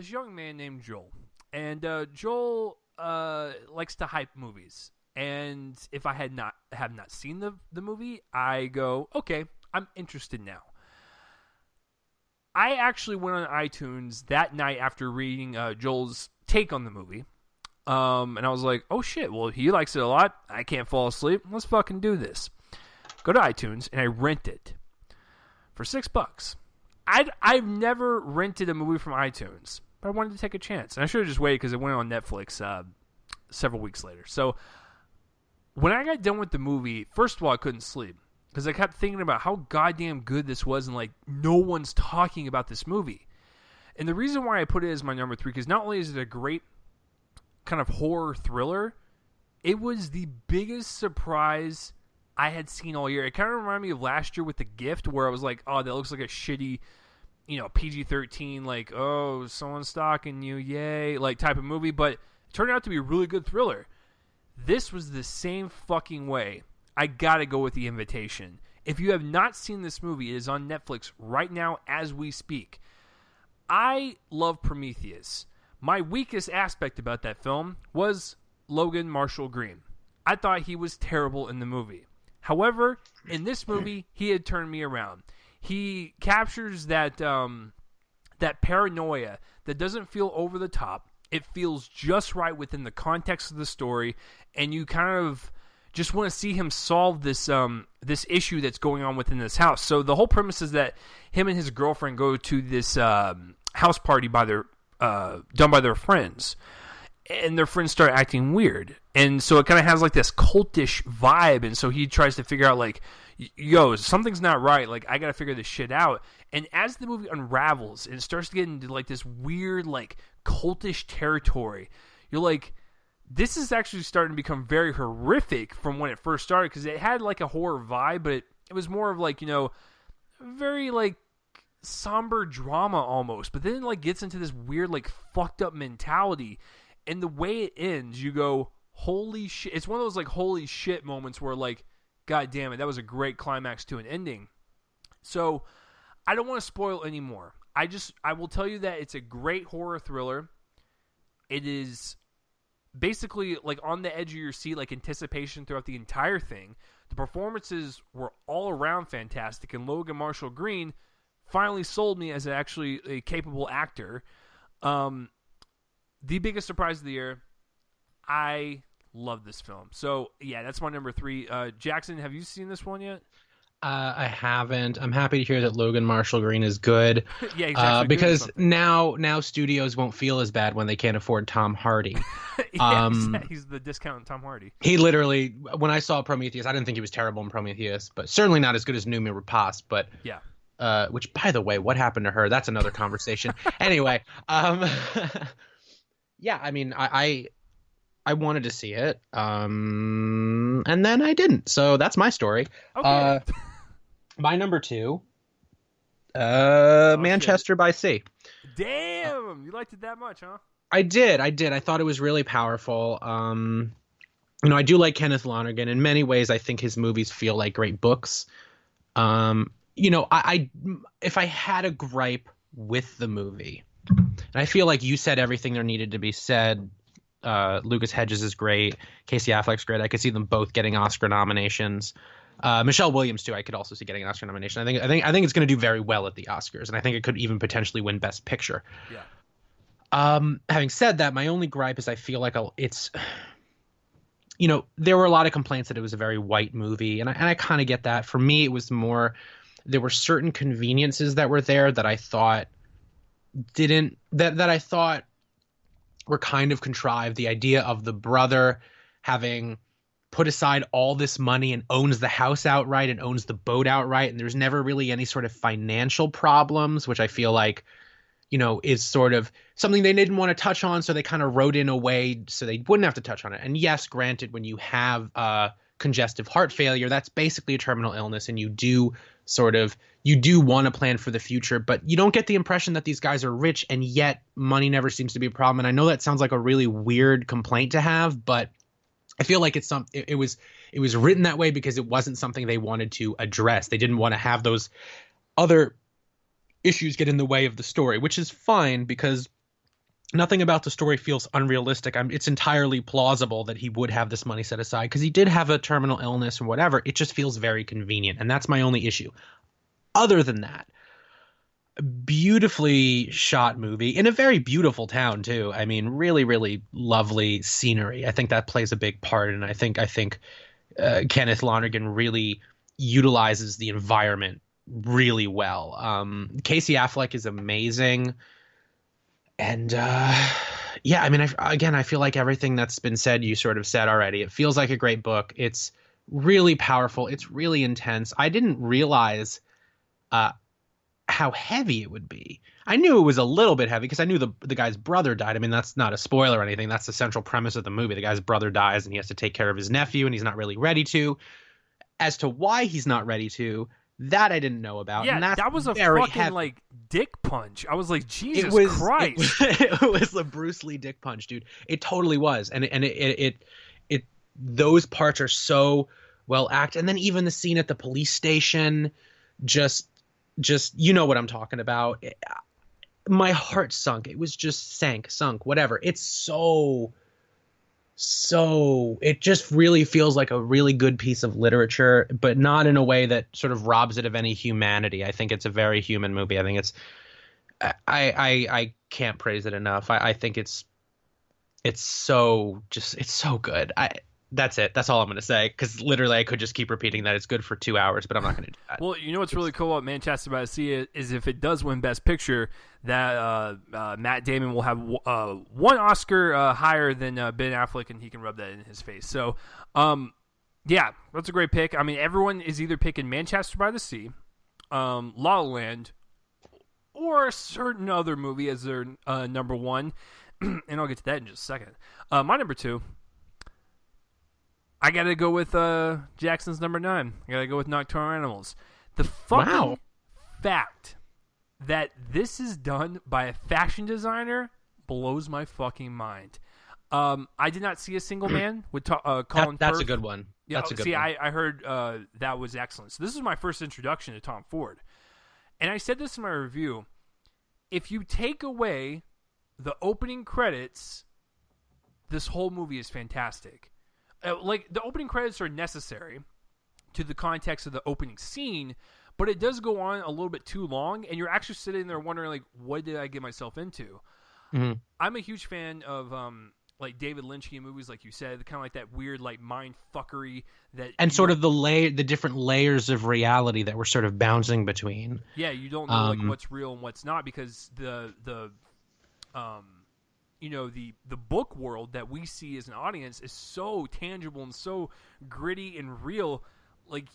young man named Joel. And Joel likes to hype movies. And if I have not seen the movie, I go, okay, I'm interested now. I actually went on iTunes that night after reading Joel's take on the movie. And I was like, oh shit, well, he likes it a lot. I can't fall asleep. Let's fucking do this. Go to iTunes, and I rent it for $6. I've never rented a movie from iTunes, but I wanted to take a chance. And I should have just waited because it went on Netflix several weeks later. So when I got done with the movie, first of all, I couldn't sleep because I kept thinking about how goddamn good this was, and like no one's talking about this movie. And the reason why I put it as my number 3, because not only is it a great kind of horror thriller, it was the biggest surprise I had seen all year. It kind of reminded me of last year with The Gift, where I was like, oh, that looks like a shitty, PG-13, like, oh, someone's stalking you, yay, like type of movie, but it turned out to be a really good thriller. This was the same fucking way. I gotta go with The Invitation. If you have not seen this movie, it is on Netflix right now as we speak. I love Prometheus. My weakest aspect about that film was Logan Marshall Green. I thought he was terrible in the movie. However, in this movie, he had turned me around. He captures that that paranoia that doesn't feel over the top. It feels just right within the context of the story, and you kind of just want to see him solve this this issue that's going on within this house. So the whole premise is that him and his girlfriend go to this house party by their done by their friends, and their friends start acting weird, and so it kind of has like this cultish vibe, and so he tries to figure out like, yo, something's not right, like I gotta figure this shit out. And as the movie unravels and it starts to get into like this weird like cultish territory, you're like, this is actually starting to become very horrific from when it first started, because it had like a horror vibe, but it was more of like, you know, very like somber drama almost, but then it like gets into this weird like fucked up mentality. And the way it ends, you go, holy shit. It's one of those like holy shit moments where like, god damn it, that was a great climax to an ending. So I don't want to spoil anymore. I will tell you that it's a great horror thriller. It is basically like on the edge of your seat, like anticipation throughout the entire thing. The performances were all around fantastic, and Logan Marshall Green finally sold me as actually a capable actor. The biggest surprise of the year, I love this film. So yeah, that's my number 3. Jackson, have you seen this one yet? I haven't. I'm happy to hear that Logan Marshall Green is good. Yeah, exactly. Because now studios won't feel as bad when they can't afford Tom Hardy. Yeah, he's the discount Tom Hardy. He literally, when I saw Prometheus, I didn't think he was terrible in Prometheus, but certainly not as good as Noomi Rapace. But yeah, which, by the way, what happened to her? That's another conversation. Anyway, yeah, I mean, I wanted to see it, and then I didn't. So that's my story. Okay. My number 2, Manchester by Sea. Damn, you liked it that much, huh? I did. I thought it was really powerful. You know, I do like Kenneth Lonergan. In many ways, I think his movies feel like great books. You know, I if I had a gripe with the movie, and I feel like you said everything there needed to be said. Lucas Hedges is great. Casey Affleck's great. I could see them both getting Oscar nominations. Michelle Williams too. I could also see getting an Oscar nomination. I think it's going to do very well at the Oscars, and I think it could even potentially win Best Picture. Yeah. Having said that, my only gripe is I feel like it's, you know, there were a lot of complaints that it was a very white movie, and I kind of get that. For me, it was more, there were certain conveniences that were there that I thought that I thought were kind of contrived. The idea of the brother having put aside all this money and owns the house outright and owns the boat outright, and there's never really any sort of financial problems, which I feel like, you know, is sort of something they didn't want to touch on, so they kind of wrote in a way so they wouldn't have to touch on it. And yes, granted, when you have congestive heart failure, that's basically a terminal illness, and you do want to plan for the future, but you don't get the impression that these guys are rich, and yet money never seems to be a problem. And I know that sounds like a really weird complaint to have, but I feel like it was written that way because it wasn't something they wanted to address. They didn't want to have those other issues get in the way of the story, which is fine because nothing about the story feels unrealistic. It's entirely plausible that he would have this money set aside because he did have a terminal illness or whatever. It just feels very convenient, and that's my only issue. Other than that, beautifully shot movie in a very beautiful town too. I mean, really, really lovely scenery. I think that plays a big part, and I think Kenneth Lonergan really utilizes the environment really well. Casey Affleck is amazing. And yeah, I mean, I feel like everything that's been said, you sort of said already. It feels like a great book. It's really powerful. It's really intense. I didn't realize how heavy it would be. I knew it was a little bit heavy because I knew the guy's brother died. I mean, that's not a spoiler or anything. That's the central premise of the movie. The guy's brother dies and he has to take care of his nephew, and he's not really ready to. As to why he's not ready to, that I didn't know about. Yeah, and that's that was a fucking heavy. Like dick punch. I was like, Jesus Christ! It was a Bruce Lee dick punch, dude. It totally was, and it those parts are so well acted. And then even the scene at the police station, just you know what I'm talking about. My heart sunk. It was just sunk, whatever. It's so it just really feels like a really good piece of literature, but not in a way that sort of robs it of any humanity. I think it's a very human movie. I think it's I can't praise it enough. I think it's so good. That's it. That's all I'm going to say, because literally I could just keep repeating that it's good for 2 hours, but I'm not going to do that. Well, you know what's really cool about Manchester by the Sea is if it does win Best Picture, that Matt Damon will have one Oscar higher than Ben Affleck, and he can rub that in his face. So, yeah, that's a great pick. I mean, everyone is either picking Manchester by the Sea, La La Land, or a certain other movie as their number one, and I'll get to that in just a second. My number two, I gotta go with Jackson's number 9. I gotta go with Nocturnal Animals. The fucking fact that this is done by a fashion designer blows my fucking mind. I did not see A Single Man with Colin That's Firth. a good one. Yeah, that's a good see, one. I heard that was excellent. So this is my first introduction to Tom Ford. And I said this in my review. If you take away the opening credits, this whole movie is fantastic. Like, the opening credits are necessary to the context of the opening scene, but it does go on a little bit too long, and you're actually sitting there wondering, like, what did I get myself into? Mm-hmm. I'm a huge fan of like David Lynchian movies, like you said, kind of like that weird like mind fuckery that, and sort of the different layers of reality that we're sort of bouncing between. Yeah, you don't know like what's real and what's not, because the you know, the book world that we see as an audience is so tangible and so gritty and real. Like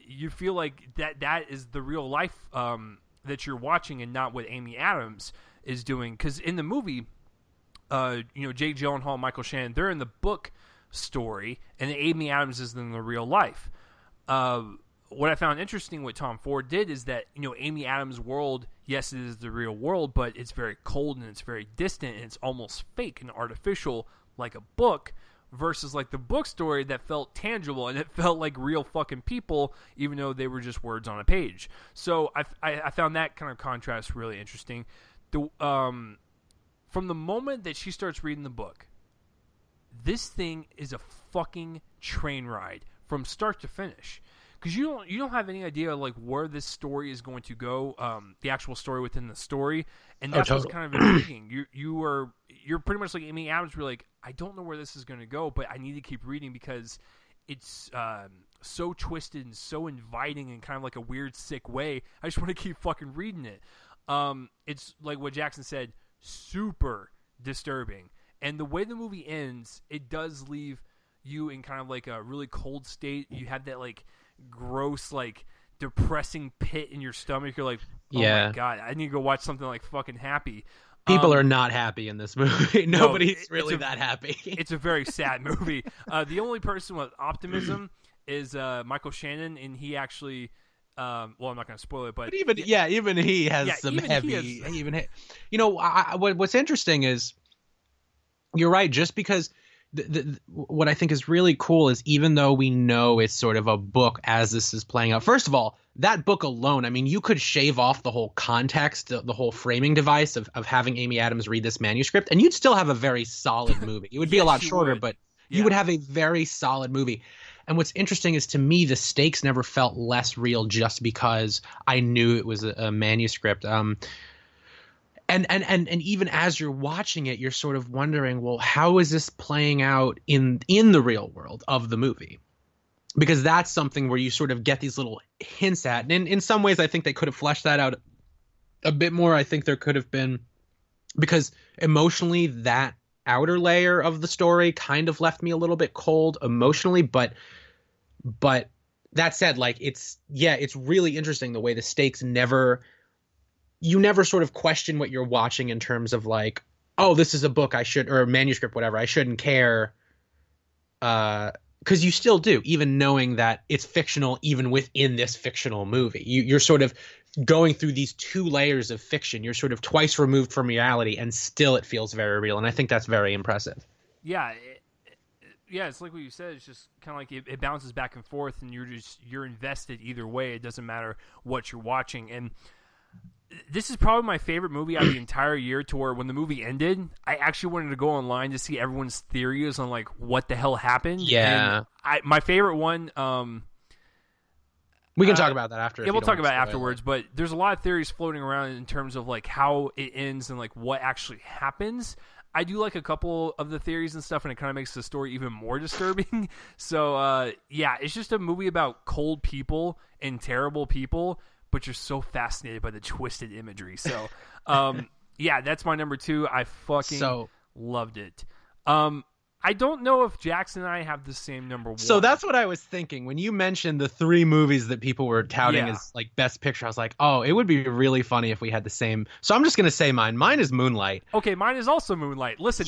you feel like that is the real life that you're watching, and not what Amy Adams is doing. Because in the movie, you know, Jake Gyllenhaal, Michael Shannon, they're in the book story, and Amy Adams is in the real life. What I found interesting what Tom Ford did is that, you know, Amy Adams' world, yes, it is the real world, but it's very cold and it's very distant and it's almost fake and artificial, like a book, versus like the book story that felt tangible and it felt like real fucking people, even though they were just words on a page. So I found that kind of contrast really interesting. From the moment that she starts reading the book, this thing is a fucking train ride from start to finish. Because you don't have any idea like where this story is going to go, the actual story within the story, and that's what's kind of intriguing. You're pretty much like Amy Adams. You're like, I don't know where this is going to go, but I need to keep reading because it's so twisted and so inviting in kind of like a weird, sick way. I just want to keep fucking reading it. It's like what Jackson said, super disturbing, and the way the movie ends, it does leave you in kind of like a really cold state. You have that like gross, like depressing pit in your stomach. You're like, oh my god, I need to go watch something like fucking happy. People are not happy in this movie. Nobody's really that happy. It's a very sad movie. The only person with optimism is Michael Shannon, and he actually, well, I'm not going to spoil it, but even he has some heavy. You know, what's interesting is you're right. Just because what I think is really cool is, even though we know it's sort of a book as this is playing out, first of all, that book alone, I mean, you could shave off the whole context, the whole framing device of having Amy Adams read this manuscript, and you'd still have a very solid movie. It would be a lot shorter, but you would have a very solid movie. And what's interesting is, to me, the stakes never felt less real just because I knew it was a manuscript. And even as you're watching it, you're sort of wondering, well, how is this playing out in the real world of the movie? Because that's something where you sort of get these little hints at. And in some ways, I think they could have fleshed that out a bit more. I think there could have been, because emotionally, that outer layer of the story kind of left me a little bit cold emotionally. But that said, like, it's really interesting the way the stakes you never sort of question what you're watching in terms of like, oh, this is a book or a manuscript, whatever, I shouldn't care. Because you still do, even knowing that it's fictional, even within this fictional movie. You're sort of going through these two layers of fiction. You're sort of twice removed from reality, and still it feels very real. And I think that's very impressive. Yeah. It's like what you said. It's just kind of like it bounces back and forth, and you're invested either way. It doesn't matter what you're watching. And this is probably my favorite movie out of the entire year, to where when the movie ended, I actually wanted to go online to see everyone's theories on like what the hell happened. Yeah. And my favorite one, We can talk about that after. Yeah, we'll talk about it afterwards. But there's a lot of theories floating around in terms of like how it ends and like what actually happens. I do like a couple of the theories and stuff, and it kind of makes the story even more disturbing. So, yeah, it's just a movie about cold people and terrible people, but you're so fascinated by the twisted imagery. So, yeah, that's my number 2. I fucking loved it. I don't know if Jackson and I have the same number 1. So that's what I was thinking. When you mentioned the 3 movies that people were touting as like best picture, I was like, oh, it would be really funny if we had the same. So I'm just going to say mine. Mine is Moonlight. Okay, mine is also Moonlight. Listen,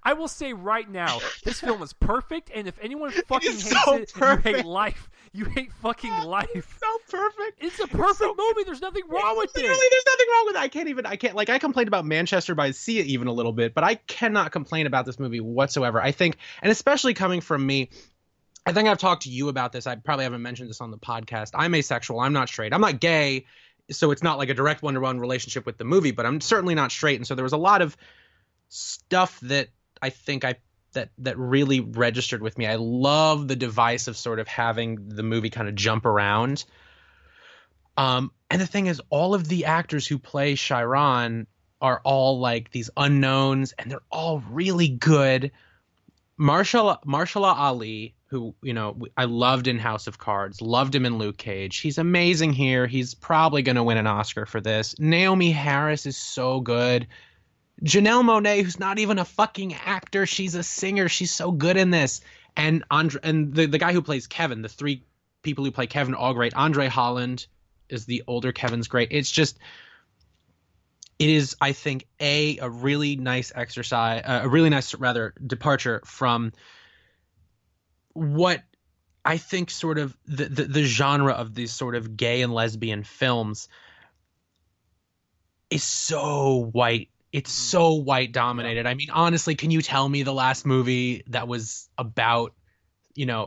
I will say right now, this film is perfect, and if anyone fucking hates it, you hate life. You hate fucking life. It's so perfect. It's a perfect movie. There's nothing wrong with it. Literally, there's nothing wrong with it. I complained about Manchester by the Sea even a little bit, but I cannot complain about this movie whatsoever. I think, and especially coming from me, I think I've talked to you about this. I probably haven't mentioned this on the podcast. I'm asexual. I'm not straight. I'm not gay. So it's not like a direct one-to-one relationship with the movie, but I'm certainly not straight. And so there was a lot of stuff that I think that really registered with me. I love the device of sort of having the movie kind of jump around. And the thing is, all of the actors who play Chiron are all like these unknowns, and they're all really good. Mahershala Ali, who, you know, I loved in House of Cards, loved him in Luke Cage. He's amazing here. He's probably going to win an Oscar for this. Naomi Harris is so good. Janelle Monáe, who's not even a fucking actor, she's a singer. She's so good in this. And the guy who plays Kevin, the 3 people who play Kevin, all great. Andre Holland is the older Kevin's great. It's just, it is, I think, a really nice exercise, a really nice, rather, departure from what I think sort of the genre of these sort of gay and lesbian films is so white. It's so white dominated. Yeah. I mean, honestly, can you tell me the last movie that was about, you know,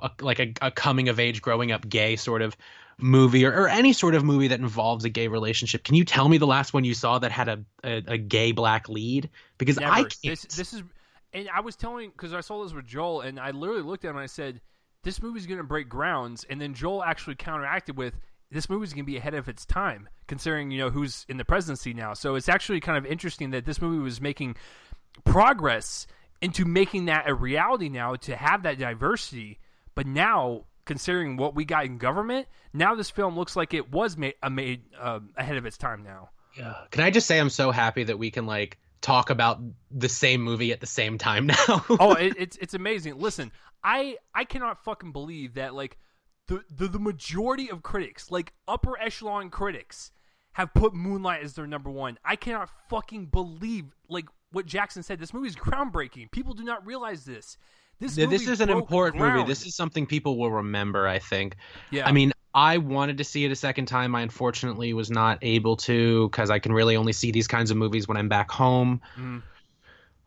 a coming of age, growing up gay sort of movie, or any sort of movie that involves a gay relationship? Can you tell me the last one you saw that had a gay black lead? Because never. I can't. This is, and I was telling, because I saw this with Joel, and I literally looked at him and I said, this movie's going to break grounds. And then Joel actually counteracted with, this movie's going to be ahead of its time, considering, you know, who's in the presidency now. So it's actually kind of interesting that this movie was making progress into making that a reality now, to have that diversity. But now, considering what we got in government, now this film looks like it was made ahead of its time now. Yeah. Can I just say I'm so happy that we can, like, talk about the same movie at the same time now? Oh, it's amazing. Listen, I cannot fucking believe that, like, the majority of critics, like upper echelon critics, have put Moonlight as their number 1. I cannot fucking believe, like what Jackson said. This movie is groundbreaking. People do not realize this. This is an important movie. This is something people will remember, I think. Yeah. I mean, I wanted to see it a second time. I unfortunately was not able to, because I can really only see these kinds of movies when I'm back home.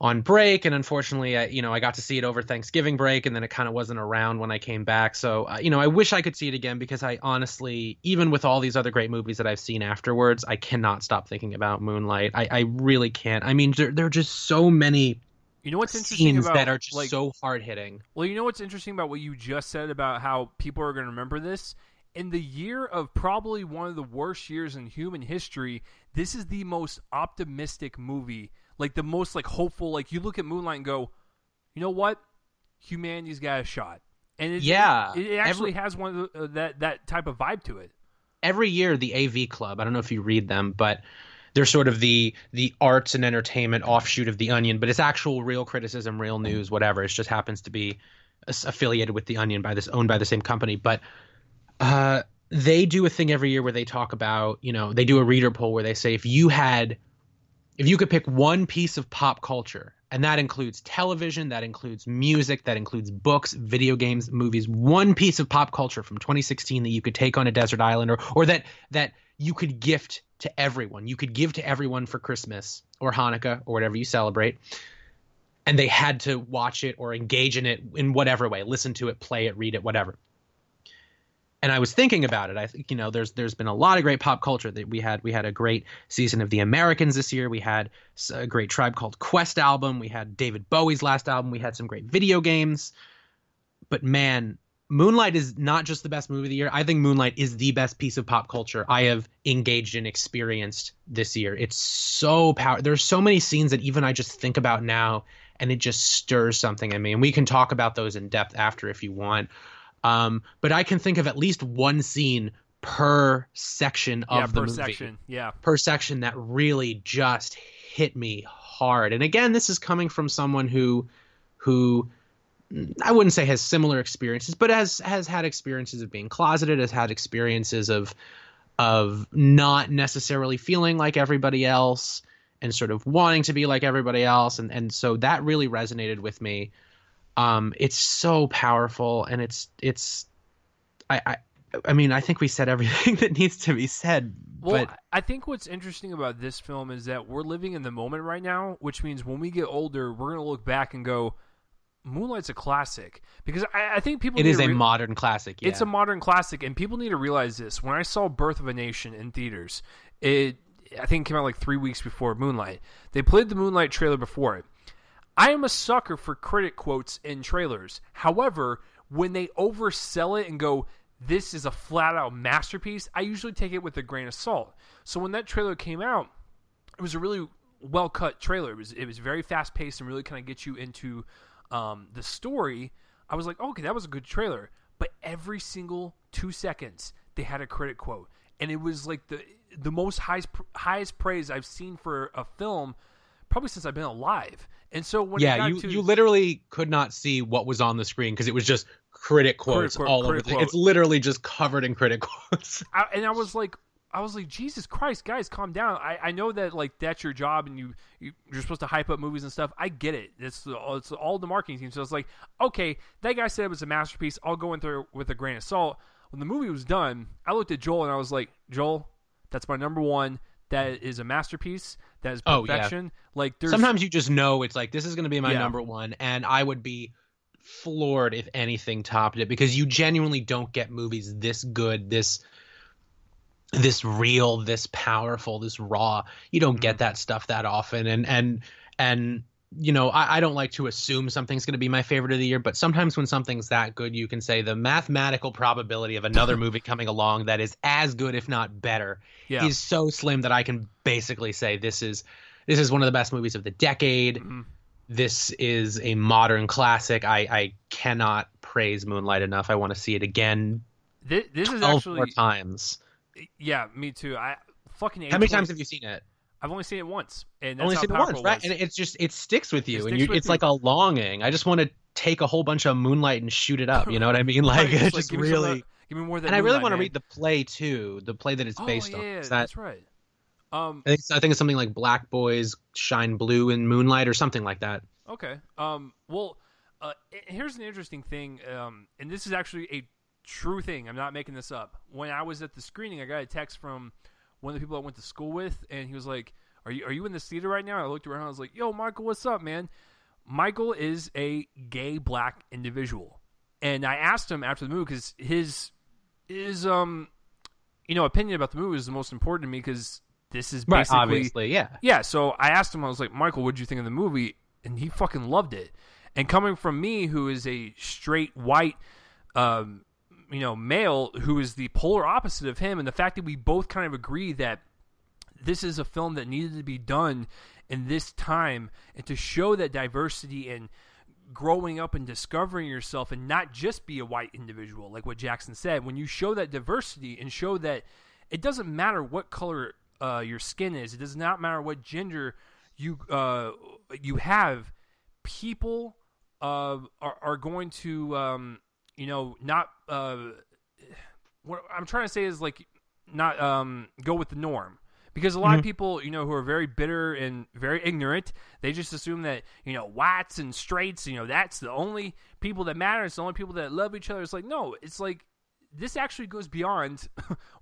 On break, and unfortunately, I got to see it over Thanksgiving break, and then it kind of wasn't around when I came back. So, I wish I could see it again, because I honestly, even with all these other great movies that I've seen afterwards, I cannot stop thinking about Moonlight. I really can't. I mean, there are just so many what's interesting scenes about, that are just like, so hard-hitting. Well, you know what's interesting about what you just said about how people are going to remember this? In the year of probably one of the worst years in human history, this is the most optimistic movie. Like, the most, like, hopeful, like, you look at Moonlight and go, you know what? Humanity's got a shot. And it actually has one of that type of vibe to it. Every year, the AV Club, I don't know if you read them, but they're sort of the arts and entertainment offshoot of The Onion, but it's actual real criticism, real news, whatever. It just happens to be affiliated with The Onion, owned by the same company. But they do a thing every year where they talk about, they do a reader poll where they say, if you could pick one piece of pop culture, and that includes television, that includes music, that includes books, video games, movies, one piece of pop culture from 2016 that you could take on a desert island, or that you could gift to everyone. You could give to everyone for Christmas or Hanukkah or whatever you celebrate, and they had to watch it or engage in it in whatever way, listen to it, play it, read it, whatever. And I was thinking about it. I think, there's been a lot of great pop culture that we had. We had a great season of The Americans this year. We had a great Tribe Called Quest album. We had David Bowie's last album. We had some great video games. But man, Moonlight is not just the best movie of the year. I think Moonlight is the best piece of pop culture I have engaged and experienced this year. It's so There's so many scenes that even I just think about now, and it just stirs something in me. And we can talk about those in depth after if you want. But I can think of at least one scene per section of the movie. Per section that really just hit me hard. And again, this is coming from someone who I wouldn't say has similar experiences, but has had experiences of being closeted, has had experiences of not necessarily feeling like everybody else and sort of wanting to be like everybody else. And so that really resonated with me. It's so powerful, and I mean, I think we said everything that needs to be said. Well, but I think what's interesting about this film is that we're living in the moment right now, which means when we get older, we're going to look back and go, Moonlight's a classic. Because I think people it is a modern classic. Yeah. It's a modern classic, and people need to realize this. When I saw Birth of a Nation in theaters, I think it came out like 3 weeks before Moonlight. They played the Moonlight trailer before it. I am a sucker for critic quotes in trailers. However, when they oversell it and go, this is a flat-out masterpiece, I usually take it with a grain of salt. So when that trailer came out, it was a really well-cut trailer. It was very fast-paced and really kind of get you into the story. I was like, okay, that was a good trailer. But every single 2 seconds, they had a critic quote. And it was like the most highest praise I've seen for a film probably since I've been alive. And so when you literally could not see what was on the screen because it was just critic quotes all over. It's literally just covered in critic quotes. I was like, Jesus Christ, guys, calm down. I know that like that's your job and you're supposed to hype up movies and stuff. I get it. It's all the marketing team. So it's like, okay, that guy said it was a masterpiece. I'll go in there with a grain of salt. When the movie was done, I looked at Joel and I was like, Joel, that's my number one. That is a masterpiece. That is perfection. Oh, yeah. Like sometimes you just know it's like this is going to be my number one, and I would be floored if anything topped it because you genuinely don't get movies this good, this real, this powerful, this raw. You don't get that stuff that often, and you know, I don't like to assume something's going to be my favorite of the year, but sometimes when something's that good, you can say the mathematical probability of another movie coming along that is as good, if not better, is so slim that I can basically say this is one of the best movies of the decade. Mm-hmm. This is a modern classic. I cannot praise Moonlight enough. I want to see it again. This is actually 12 more times. Yeah, me too. How many times have you seen it? I've only seen it once, and that's only how seen it powerful once, right? And it sticks with you, it's like a longing. I just want to take a whole bunch of Moonlight and shoot it up. You know what I mean? Like it's just really. Give me more than. And I really want to read the play too, the play that it's based on. Yeah, that's right. I think it's something like Black Boys Shine Blue in Moonlight or something like that. Okay. Well, here's an interesting thing, and this is actually a true thing. I'm not making this up. When I was at the screening, I got a text from one of the people I went to school with, and he was like, are you in this theater right now? I looked around, I was like, yo, Michael, what's up, man? Michael is a gay black individual. And I asked him after the movie, because his opinion about the movie is the most important to me, because this is basically... Right, obviously, yeah. Yeah, so I asked him, I was like, Michael, what did you think of the movie? And he fucking loved it. And coming from me, who is a straight white... male who is the polar opposite of him, and the fact that we both kind of agree that this is a film that needed to be done in this time, and to show that diversity and growing up and discovering yourself, and not just be a white individual, like what Jackson said. When you show that diversity and show that it doesn't matter what color your skin is, it does not matter what gender you have, people are going to not what I'm trying to say is like not go with the norm, because a lot of people who are very bitter and very ignorant, they just assume that whites and straights, that's the only people that matter, it's the only people that love each other. It's like, no, it's like this actually goes beyond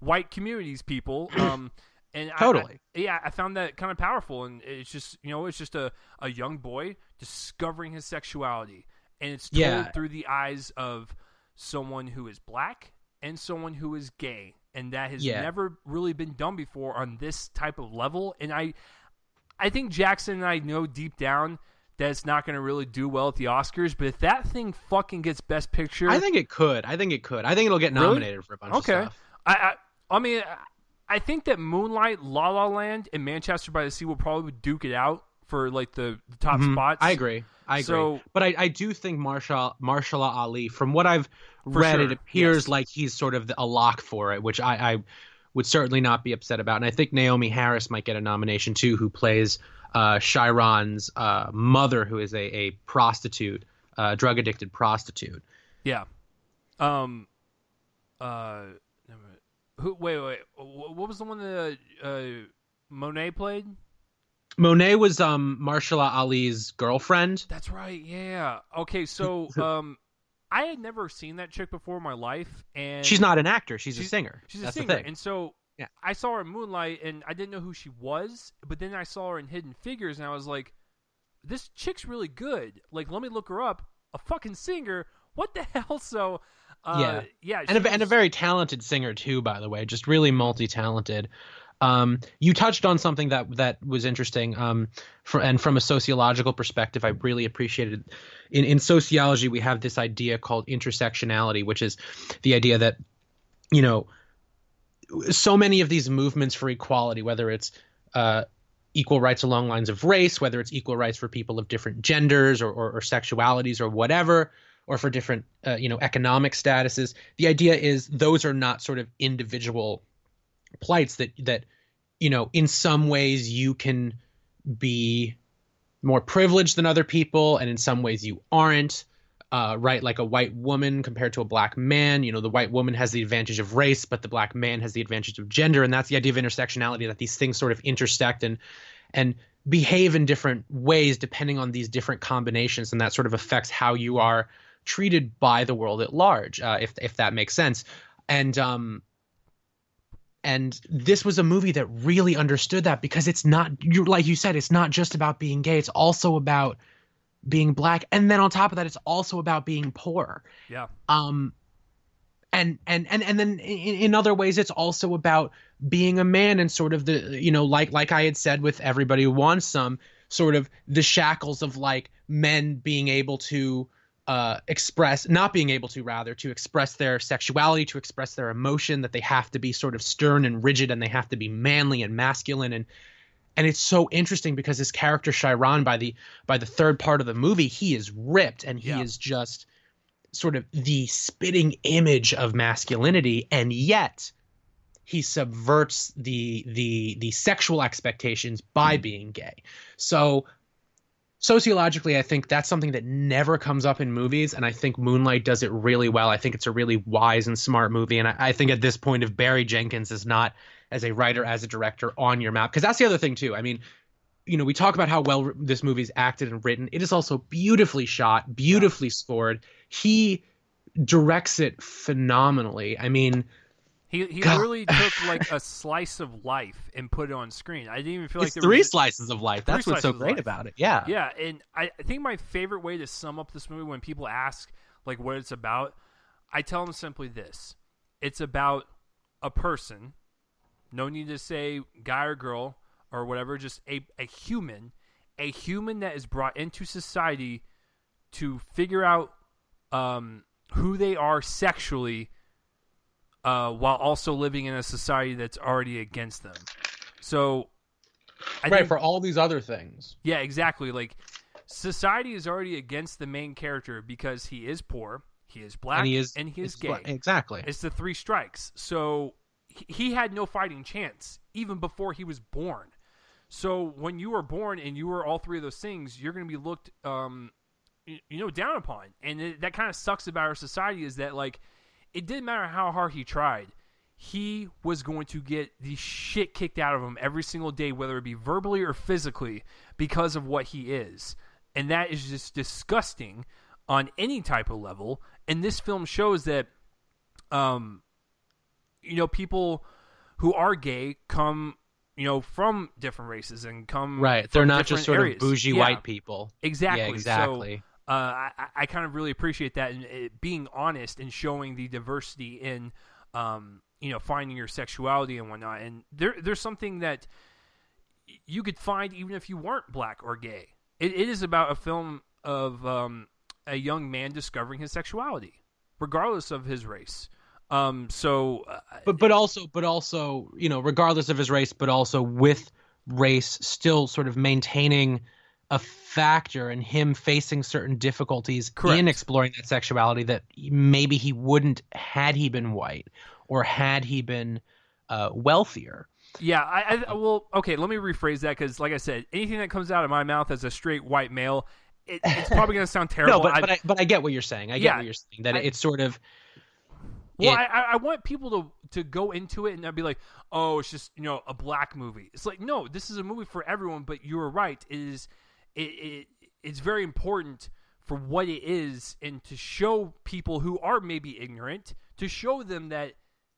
white communities, people. And totally. I found that kind of powerful, and it's just it's just a young boy discovering his sexuality, and it's told through the eyes of someone who is black and someone who is gay, and that has never really been done before on this type of level. And I think Jackson and I know deep down that it's not going to really do well at the Oscars. But if that thing fucking gets Best Picture, I think it could. I think it'll get nominated really? for a bunch of stuff. I mean, I think that Moonlight, La La Land, and Manchester by the Sea will probably duke it out for like the top spots. I agree. So, but I do think Mahershala Ali, from what I've read, it appears like he's sort of a lock for it, which I would certainly not be upset about. And I think Naomi Harris might get a nomination too, who plays Chiron's mother, who is a prostitute, drug addicted prostitute. Yeah. Wait. What was the one that Monet played? Monet was Mahershala Ali's girlfriend. That's right. Yeah. Okay. So I had never seen that chick before in my life, and she's not an actor. She's a singer. She's a singer, the thing. And so I saw her in Moonlight, and I didn't know who she was. But then I saw her in Hidden Figures, and I was like, "This chick's really good. Like, let me look her up. A fucking singer. What the hell?" So. And a very talented singer too, by the way, just really multi-talented. You touched on something that was interesting. And from a sociological perspective, I really appreciated it. In sociology, we have this idea called intersectionality, which is the idea that, so many of these movements for equality, whether it's equal rights along lines of race, whether it's equal rights for people of different genders or sexualities or whatever, or for different, economic statuses. The idea is those are not sort of individual plights that, in some ways you can be more privileged than other people, and in some ways you aren't, right? Like a white woman compared to a black man, the white woman has the advantage of race, but the black man has the advantage of gender. And that's the idea of intersectionality, that these things sort of intersect and behave in different ways depending on these different combinations. And that sort of affects how you are treated by the world at large, if that makes sense. And this was a movie that really understood that, because it's not, like you said, it's not just about being gay. It's also about being black. And then on top of that, it's also about being poor. Yeah. And then in other ways, it's also about being a man and sort of the, like I had said with Everybody Wants Some, sort of the shackles of like men being able to not being able to express their sexuality, to express their emotion, that they have to be sort of stern and rigid, and they have to be manly and masculine. And it's so interesting because this character Chiron, by the third part of the movie, he is ripped, and he is just sort of the spitting image of masculinity, and yet he subverts the sexual expectations by being gay. So sociologically, I think that's something that never comes up in movies, and I think Moonlight does it really well. I think it's a really wise and smart movie, and I think at this point, if Barry Jenkins is not, as a writer, as a director, on your map, because that's the other thing too. I mean, we talk about how well this movie's acted and written. It is also beautifully shot, beautifully scored. He directs it phenomenally. I mean, He really took like a slice of life and put it on screen. I didn't even feel like there three was slices of life. That's what's so great about it. Yeah. Yeah, and I think my favorite way to sum up this movie, when people ask like what it's about, I tell them simply this: it's about a person. No need to say guy or girl or whatever. Just a human that is brought into society to figure out who they are sexually. While also living in a society that's already against them. So, I think, for all these other things. Yeah, exactly. Like, society is already against the main character because he is poor, he is black, and he is gay. Exactly. It's the three strikes. So, he had no fighting chance, even before he was born. So, when you were born and you were all three of those things, you're going to be looked, down upon. And that kind of sucks about our society, is that, like, it didn't matter how hard he tried. He was going to get the shit kicked out of him every single day, whether it be verbally or physically, because of what he is. And that is just disgusting on any type of level. And this film shows that, people who are gay come, from different races and come right. They're not just sort of bougie white people. Exactly. Yeah, exactly. So, I kind of really appreciate that, and it being honest and showing the diversity in, finding your sexuality and whatnot. And there's something that you could find even if you weren't black or gay. it is about a film of a young man discovering his sexuality, regardless of his race. But also, you know, regardless of his race, but also with race still sort of maintaining a factor in him facing certain difficulties Correct. in exploring that sexuality that maybe he wouldn't had he been white or had he been wealthier. Yeah, well, okay, let me rephrase that because, like I said, anything that comes out of my mouth as a straight white male, it's probably going to sound terrible. No, but I get what you're saying. I get what you're saying. That it's sort of. Well, I want people to go into it and not be like, oh, it's just, you know, a black movie. It's like, no, this is a movie for everyone. But you're right. It's very important for what it is, and to show people who are maybe ignorant, to show them that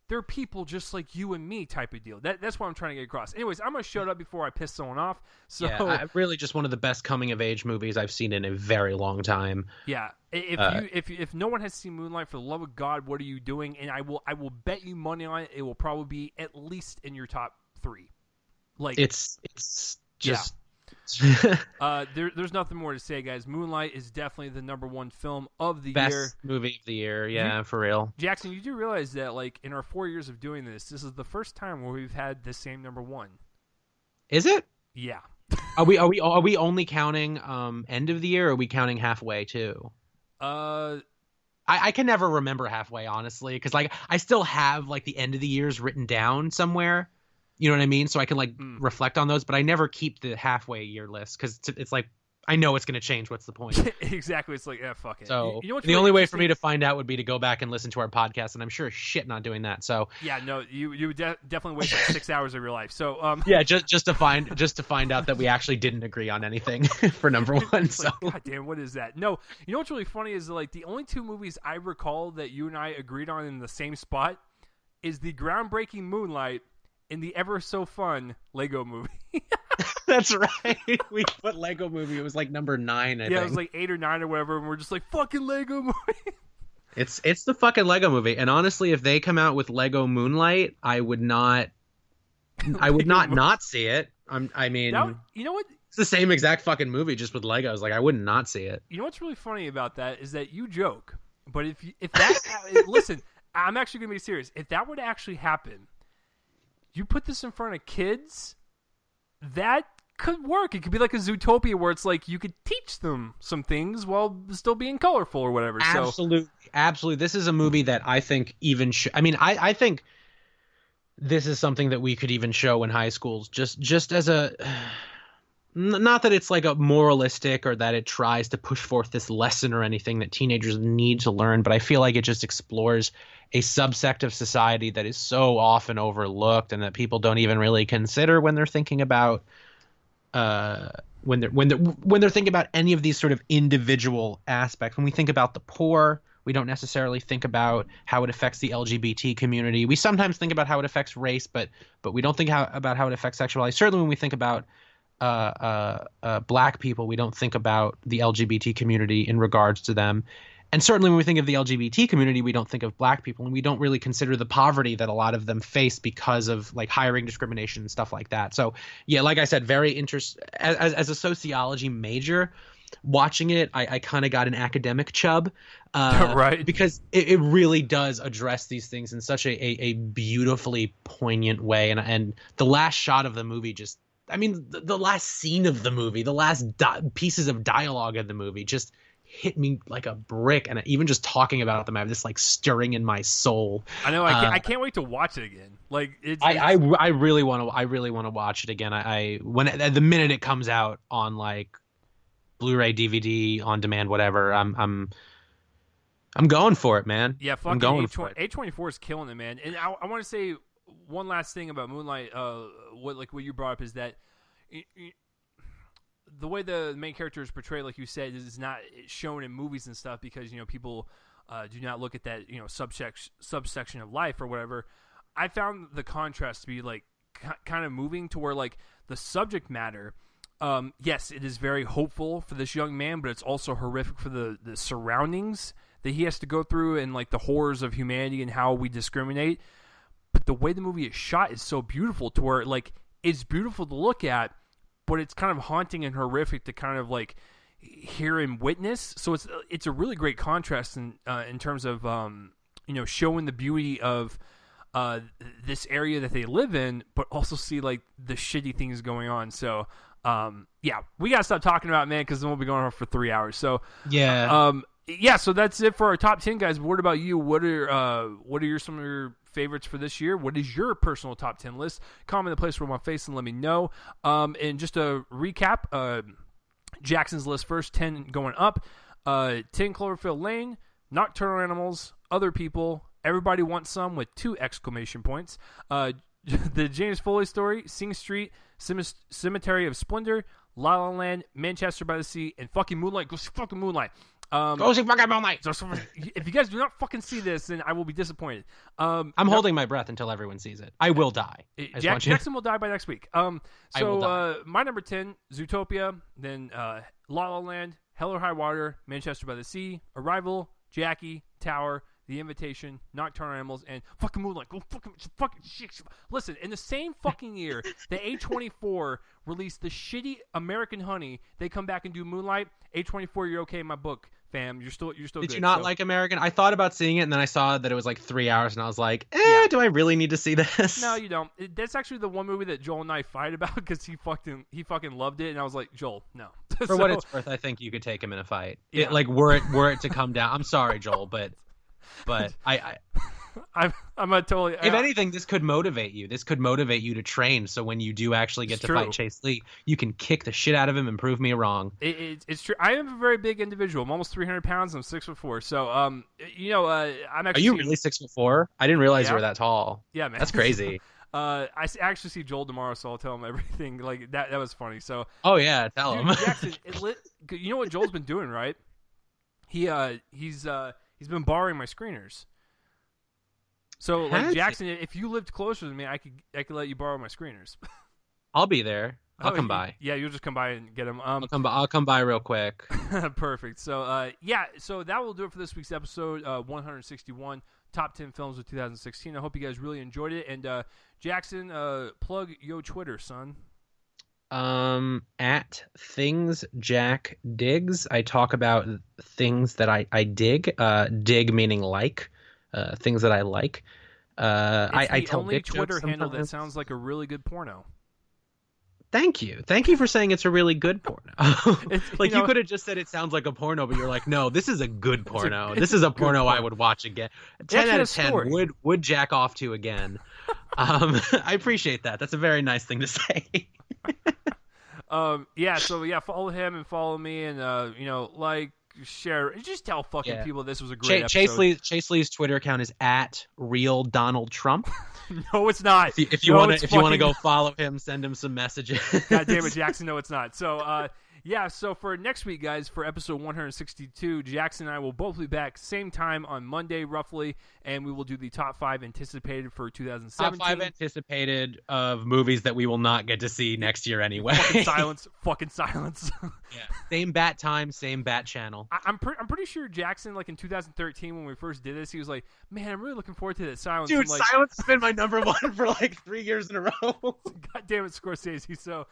they're people just like you and me, type of deal. That's what I'm trying to get across. Anyways, I'm gonna shut up before I piss someone off. So really just one of the best coming of age movies I've seen in a very long time. Yeah, if no one has seen Moonlight, for the love of God, what are you doing? And I will bet you money on it. It will probably be at least in your top 3. Like it's just. Yeah. There's nothing more to say, guys. Moonlight is definitely the number 1 film of the best year. Movie of the year, yeah, for real. Jackson, you do realize that, like, in our 4 years of doing this is the first time where we've had the same number 1. Is it? Yeah. Are we only counting end of the year, or are we counting halfway too? I can never remember halfway, honestly, because like I still have like the end of the years written down somewhere. You know what I mean? So I can like reflect on those, but I never keep the halfway year list because it's like I know it's going to change. What's the point? Exactly. It's like, yeah, fuck it. So you know the only way for me to find out would be to go back and listen to our podcast, and I'm sure as shit not doing that. So yeah, no, you would definitely waste like 6 hours of your life. So yeah, just to find out that we actually didn't agree on anything for number 1. So like, God damn, what is that? No, you know what's really funny is like the only 2 movies I recall that you and I agreed on in the same spot is the groundbreaking Moonlight and the ever so fun Lego Movie. That's right. We put Lego Movie. It was like number 9. I think. Yeah, it was like 8 or 9 or whatever, and we're just like fucking Lego Movie. It's the fucking Lego Movie, and honestly, if they come out with Lego Moonlight, I would not see it. I mean, you know what? It's the same exact fucking movie, just with Legos. Like I wouldn't not see it. You know what's really funny about that is that you joke, but if that listen, I'm actually gonna be serious. If that were to actually happen, you put this in front of kids, that could work. It could be like a Zootopia where it's like you could teach them some things while still being colorful or whatever. Absolutely. This is a movie that I think even I think this is something that we could even show in high schools just as a not that it's like a moralistic or that it tries to push forth this lesson or anything that teenagers need to learn, but I feel like it just explores a subsect of society that is so often overlooked and that people don't even really consider when they're thinking about when they're thinking about any of these sort of individual aspects. When we think about the poor, we don't necessarily think about how it affects the LGBT community. We sometimes think about how it affects race, but we don't think about how it affects sexuality. Certainly when we think about black people, we don't think about the LGBT community in regards to them. And certainly when we think of the LGBT community, we don't think of black people, and we don't really consider the poverty that a lot of them face because of like hiring discrimination and stuff like that. So yeah, like I said, very interesting. As a sociology major, watching it, I kind of got an academic chub, right? Because it really does address these things in such a beautifully poignant way. And the last shot of the movie just, I mean, the last scene of the movie, the last pieces of dialogue in the movie just hit me like a brick, and even just talking about them, I have this like stirring in my soul. I know. I can't wait to watch it again. Like I really want to watch it again. The minute it comes out on like Blu-ray, DVD, on demand, whatever, I'm going for it, man. Yeah, fucking A24 is killing it, man. And I want to say one last thing about Moonlight. What you brought up is that the way the main character is portrayed, like you said, is not shown in movies and stuff because, you know, people do not look at that, you know, subsection of life or whatever. I found the contrast to be like kind of moving to where like the subject matter, yes, it is very hopeful for this young man, but it's also horrific for the surroundings that he has to go through and like the horrors of humanity and how we discriminate. But the way the movie is shot is so beautiful to where like it's beautiful to look at, but it's kind of haunting and horrific to kind of like hear and witness. So it's a really great contrast in terms of showing the beauty of this area that they live in, but also see like the shitty things going on. So we gotta stop talking about it, man, because then we'll be going on for 3 hours. So so that's it for our top 10, guys. But what about you? What are some of your favorites for this year? What is your personal top 10 list? Comment in the place where my face and let me know. And just a recap, Jackson's list first, 10 going up. 10 Cloverfield Lane, Nocturnal Animals, Other People, Everybody Wants Some with 2 exclamation points. The James Foley Story, Sing Street, Cemetery of Splendor, La La Land, Manchester by the Sea, and fucking Moonlight. Go see fucking Moonlight. Go see fucking Moonlight. If you guys do not fucking see this, then I will be disappointed. I'm holding my breath until everyone sees it. I will die. Jackson will die by next week. I will die. My number 10, Zootopia, then La La Land, Hell or High Water, Manchester by the Sea, Arrival, Jackie, Tower, The Invitation, Nocturnal Animals, and fucking Moonlight. Go fucking shit. Listen, in the same fucking year, the A24 released the shitty American Honey. They come back and do Moonlight. A24, you're okay in my book, fam. You're still Did good. You not like American? I thought about seeing it, and then I saw that it was like 3 hours, and I was like, do I really need to see this? No, you don't. That's actually the one movie that Joel and I fight about because he fucking loved it, and I was like, Joel, no. For what it's worth, I think you could take him in a fight. Yeah. Were it to come down. I'm sorry, Joel, but I'm a totally. If anything, this could motivate you. This could motivate you to train. So when you do actually get to fight Chase Lee, you can kick the shit out of him and prove me wrong. It's true. I am a very big individual. I'm almost 300 pounds. I'm 6'4". So I'm actually. Are you really 6'4"? I didn't realize you were that tall. Yeah, man. That's crazy. I actually see Joel tomorrow, so I'll tell him everything. Like that was funny. So. Oh yeah, tell him. Jackson, you know what Joel's been doing, right? He's been borrowing my screeners. So, like, Jackson, if you lived closer to me, I could let you borrow my screeners. I'll be there. I'll come by. Yeah, you'll just come by and get them. I'll come by real quick. Perfect. So, so that will do it for this week's episode 161, Top 10 Films of 2016. I hope you guys really enjoyed it. And, Jackson, plug your Twitter, son. At Things Jack Digs, I talk about things that I dig. Dig meaning like. Things that I like. I tell only dick Twitter jokes handle sometimes. that sounds like a really good porno. Thank you for saying it's a really good porno. You could have just said it sounds like a porno, but you're like, no, this is a good porno. This is a porno I would watch again. 10 out of 10 would jack off to again. I appreciate that. That's a very nice thing to say. Follow him and follow me, and share. Just tell fucking people this was a great episode. Chase Lee's Twitter account is at Real Donald Trump. No, it's not. If you want to go follow him, send him some messages. God damn it, Jackson. No, it's not. So, so for next week, guys, for episode 162, Jackson and I will both be back same time on Monday, roughly, and we will do the top 5 anticipated for 2017. Top 5 anticipated of movies that we will not get to see next year anyway. Fucking silence. Yeah. Same bat time, same bat channel. I'm pretty sure Jackson, like in 2013 when we first did this, he was like, "Man, I'm really looking forward to that silence." Dude, silence has been my number one for like 3 years in a row. God damn it, Scorsese. So,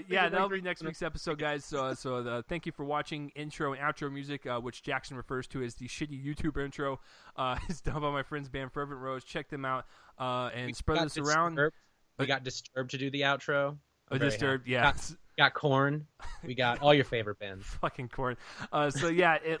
that'll be next week's episode, guys. So thank you for watching. Intro and outro music, which Jackson refers to as the shitty YouTube intro, is done by my friends band Fervent Roze. Check them out and spread this around. We got Disturbed to do the outro. Disturbed, yeah. Got Korn. We got all your favorite bands. Fucking Korn.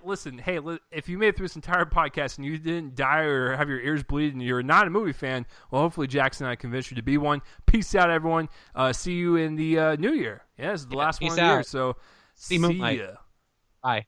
Listen, hey, if you made it through this entire podcast and you didn't die or have your ears bleed and you're not a movie fan, well, hopefully Jackson and I convinced you to be one. Peace out, everyone. See you in the new year. Yeah, this is the last one of the year, so see ya. Bye.